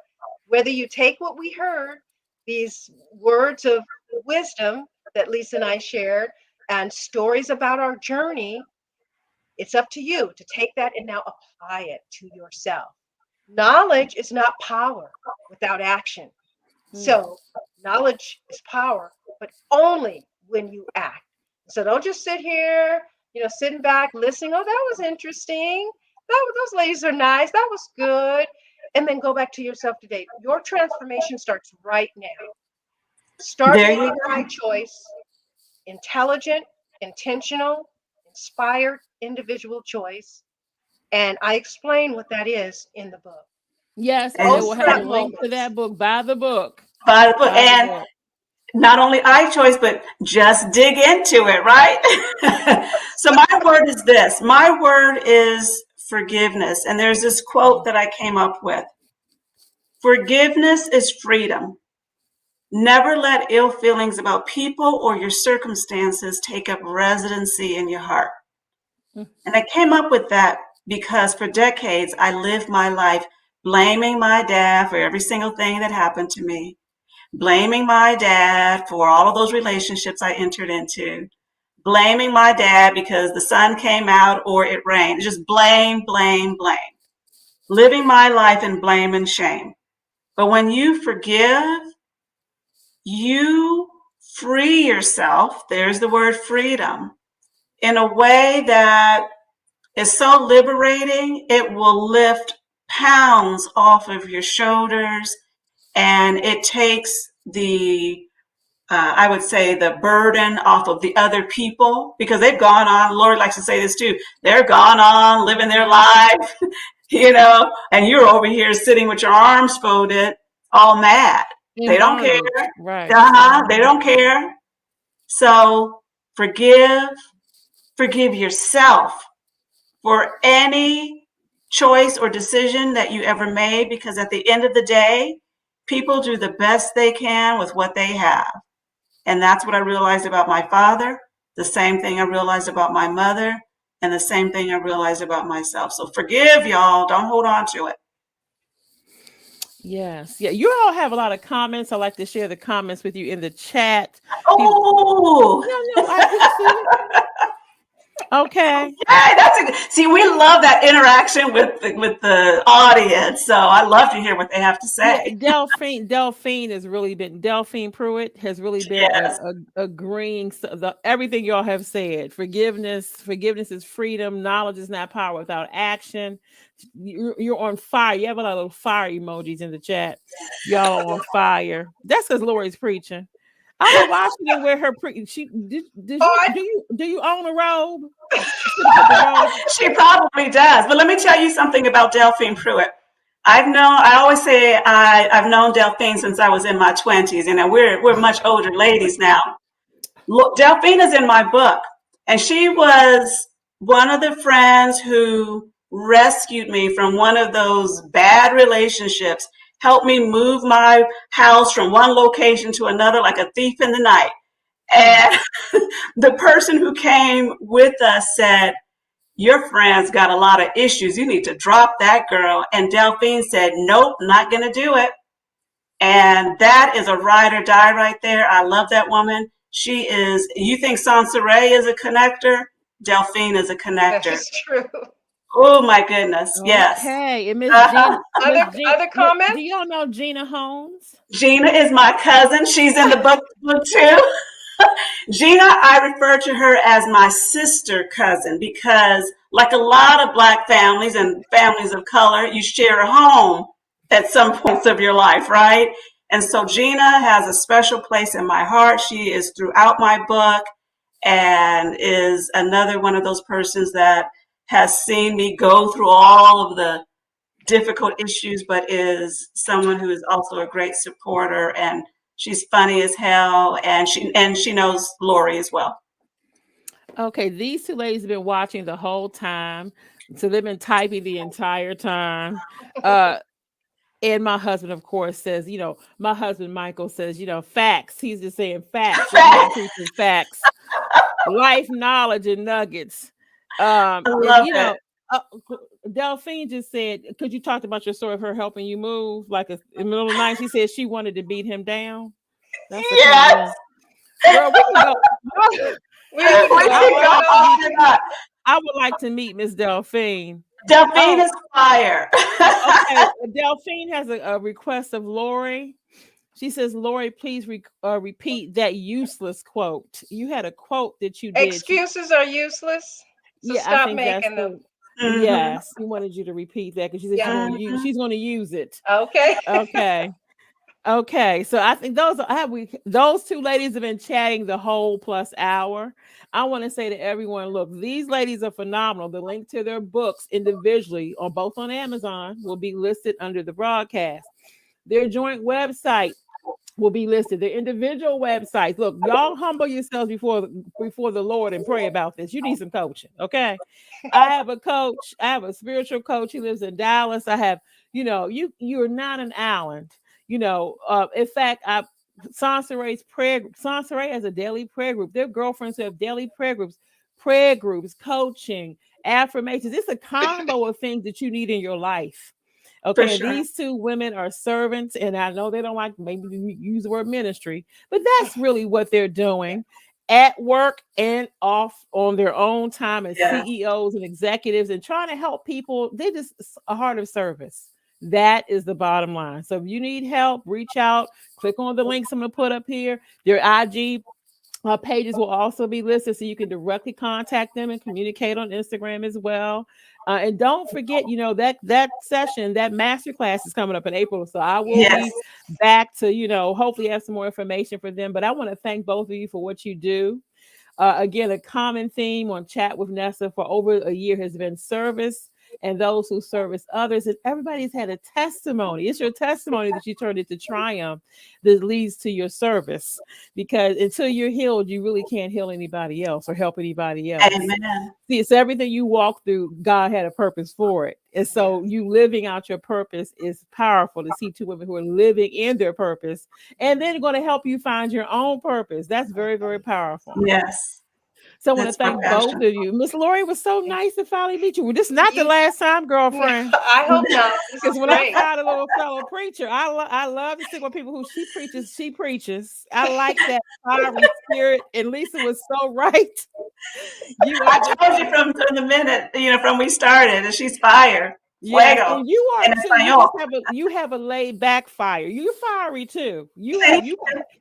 whether you take what we heard, these words of wisdom that Lisa and I shared, and stories about our journey. It's up to you to take that and now apply it to yourself. Knowledge is not power without action. So knowledge is power, but only when you act. So don't just sit here, sitting back, listening. Oh, that was interesting. Those ladies are nice. That was good. And then go back to yourself today. Your transformation starts right now. Start with your high choice, intelligent, intentional, inspired individual choice. And I explain what that is in the book. Yes, and we'll have a link to that book. Buy the book. And not only I choice, but just dig into it, right? So my word is this. My word is forgiveness. And there's this quote that I came up with. Forgiveness is freedom. Never let ill feelings about people or your circumstances take up residency in your heart. And I came up with that because for decades, I lived my life blaming my dad for every single thing that happened to me, blaming my dad for all of those relationships I entered into, blaming my dad because the sun came out or it rained. Just blame, blame, blame. Living my life in blame and shame. But when you forgive, you free yourself, there's the word freedom, in a way that is so liberating, it will lift pounds off of your shoulders, and it takes I would say the burden off of the other people, because they've gone on, Lord likes to say this too, they're gone on living their life, and you're over here sitting with your arms folded, all mad. They don't care. Right. They don't care. So forgive yourself for any choice or decision that you ever made, because at the end of the day, people do the best they can with what they have. And that's what I realized about my father, the same thing I realized about my mother, and the same thing I realized about myself. So forgive, y'all. Don't hold on to it. Yes. Yeah. You all have a lot of comments. I like to share the comments with you in the chat. Oh, okay. See, we love that interaction with the audience. So I love to hear what they have to say. Yeah, Delphine has really been, Delphine Pruitt has really been agreeing everything y'all have said. Forgiveness is freedom. Knowledge is not power without action. You're on fire. You have a lot of fire emojis in the chat. Y'all are on fire. That's because Lori's preaching. I don't know why she didn't wear her do you own a robe? She probably does. But let me tell you something about Delphine Pruitt. I always say I've known Delphine since I was in my 20s, and we're much older ladies now. Delphine is in my book, and she was one of the friends who rescued me from one of those bad relationships, helped me move my house from one location to another like a thief in the night. And the person who came with us said, your friend's got a lot of issues. You need to drop that girl. And Delphine said, nope, not going to do it. And that is a ride or die right there. I love that woman. She is, you think Sanseret is a connector? Delphine is a connector. That is true. Oh my goodness. Yes. Okay. And Miss Gina, Other comments? do y'all know Gina Holmes? Gina is my cousin. She's in the book too. Gina, I refer to her as my sister cousin because, like a lot of Black families and families of color, you share a home at some points of your life, right? And so Gina has a special place in my heart. She is throughout my book and is another one of those persons that has seen me go through all of the difficult issues, but is someone who is also a great supporter, and she's funny as hell, and she knows Lori as well. Okay, these two ladies have been watching the whole time, so they've been typing the entire time. And my husband, of course, says, my husband Michael says, facts. He's just saying facts. Facts, life knowledge and nuggets. I love it. Delphine just said, because you talked about your story of her helping you move, like in the middle of the night, she said she wanted to beat him down. That's the yes. Girl, we can go. I would like to meet Miss Delphine. Delphine is fire. Okay, Delphine has a request of Lori. She says, Lori, please repeat that useless quote. You had a quote that you did. Excuses are useless. So yeah, stop making them. Mm-hmm. Yes, we wanted you to repeat that because she said she's going to use it. Okay. Okay. So I think those two ladies have been chatting the whole plus hour. I want to say to everyone, look, these ladies are phenomenal. The link to their books individually both on Amazon will be listed under the broadcast. Their joint website will be listed. Their individual websites. Look, y'all humble yourselves before the Lord and pray about this. You need some coaching, okay? I have a coach. I have a spiritual coach. He lives in Dallas. I have, you're not an island. In fact, Sanseret's prayer group. Sanseret has a daily prayer group. Their girlfriends have daily prayer groups, coaching, affirmations. It's a combo of things that you need in your life. Okay, sure. These two women are servants, and I know they don't like maybe use the word ministry, but that's really what they're doing at work and off on their own time as CEOs and executives and trying to help people. They're just a heart of service. That is the bottom line. So if you need help, reach out, click on the links I'm going to put up here. Their IG pages will also be listed so you can directly contact them and communicate on Instagram as well. And don't forget, that session, that masterclass is coming up in April. So I will be back to, hopefully have some more information for them. But I want to thank both of you for what you do. Again, a common theme on Chat with Nessa for over a year has been service and those who service others. And everybody's had a testimony. It's your testimony that you turned into triumph that leads to your service. Because until you're healed, you really can't heal anybody else or help anybody else. Amen. See, it's everything you walk through, God had a purpose for it. And so you living out your purpose is powerful to see two women who are living in their purpose and then going to help you find your own purpose. That's very, very powerful. Yes. So I want to thank both of you. Miss Lori, was so nice to finally meet you. Well, this is not the last time, girlfriend. I hope not. Because when I find a little fellow preacher, I love to see what people who she preaches. I like that fiery spirit. And Lisa was so right. I told you from the minute, from we started, and she's fire. Yeah, and you are too. You have a laid back fire. You're fiery too. You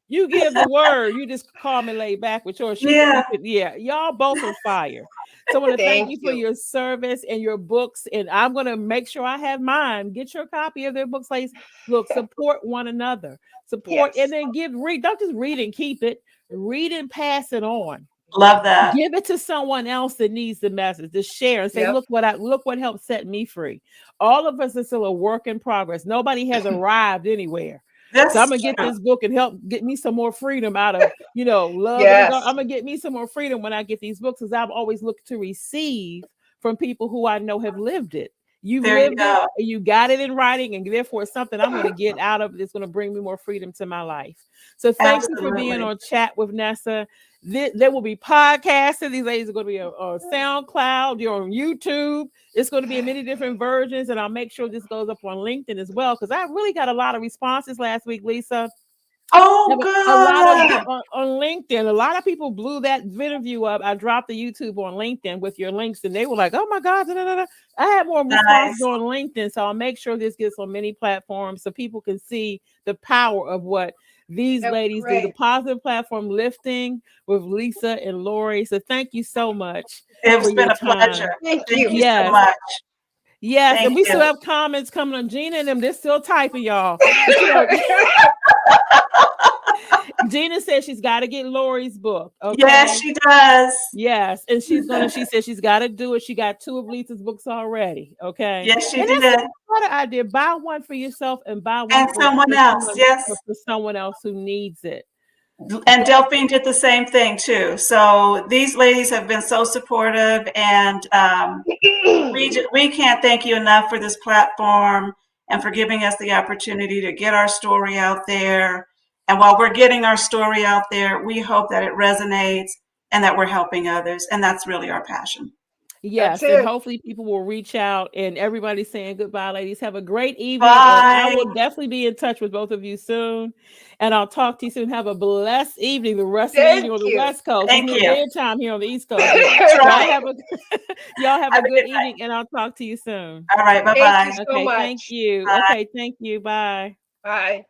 give the word. You just call me laid back with yours. Y'all both are fire. So I want to thank you for your service and your books. And I'm going to make sure I have mine. Get your copy of their books. Like, look, support one another. Support and then read. Don't just read and keep it. Read and pass it on. Love that. Give it to someone else that needs the message to share and say, look what helped set me free. All of us are still a work in progress. Nobody has arrived anywhere. So I'm gonna get this book and help get me some more freedom out of, love. Yes. I'm gonna get me some more freedom when I get these books, because I've always looked to receive from people who I know have lived it. You've There you lived it, go. and you got it in writing, and therefore it's something I'm going to get out of it. It's going to bring me more freedom to my life. So thank you for being Absolutely. on Chat with Nessa. There will be podcasts. These ladies are going to be on SoundCloud. You're on YouTube. It's going to be in many different versions, and I'll make sure this goes up on LinkedIn as well, because I really got a lot of responses last week, Lisa. Oh, A lot of good. on LinkedIn. A lot of people blew that interview up. I dropped the YouTube on LinkedIn with your links, and they were like, "Oh my God!" Da, da, da, da. I had more responses Nice. on LinkedIn, so I'll make sure this gets on many platforms so people can see the power of what these That's ladies do. The great. positive platform lifting with Lisa and Lori. So thank you so much for It's your been a pleasure. time. Thank Thank you. you so Yes. much. Yes, and Thank we still you. have comments coming on. Gina and them, they're still typing, y'all. But you know, Gina says she's got to get Lori's book. Yes, Okay. she does. Yes, and she said she's got to do it. She got 2 of Lisa's books already. Okay. Yes, she And that's did. another idea. Buy one for yourself and buy one And someone else. Yes. for someone else who needs it. And Delphine did the same thing too. So these ladies have been so supportive, and we can't thank you enough for this platform and for giving us the opportunity to get our story out there. And while we're getting our story out there, we hope that it resonates and that we're helping others. And that's really our passion. That's Yes, and it. hopefully people will reach out, and everybody's saying goodbye, ladies. Have a great evening, and I Bye. will definitely be in touch with both of you soon. And I'll talk to you soon. Have a blessed evening. The rest of the evening Thank on the you. West Coast. It's Thank near you. bedtime here on the East Coast. But That's y'all right. have a y'all have a Have a good good night. evening, and I'll talk to you soon. All right. Thank you Bye-bye. so Okay, thank much. you. Bye. Okay, thank you. Bye. Bye.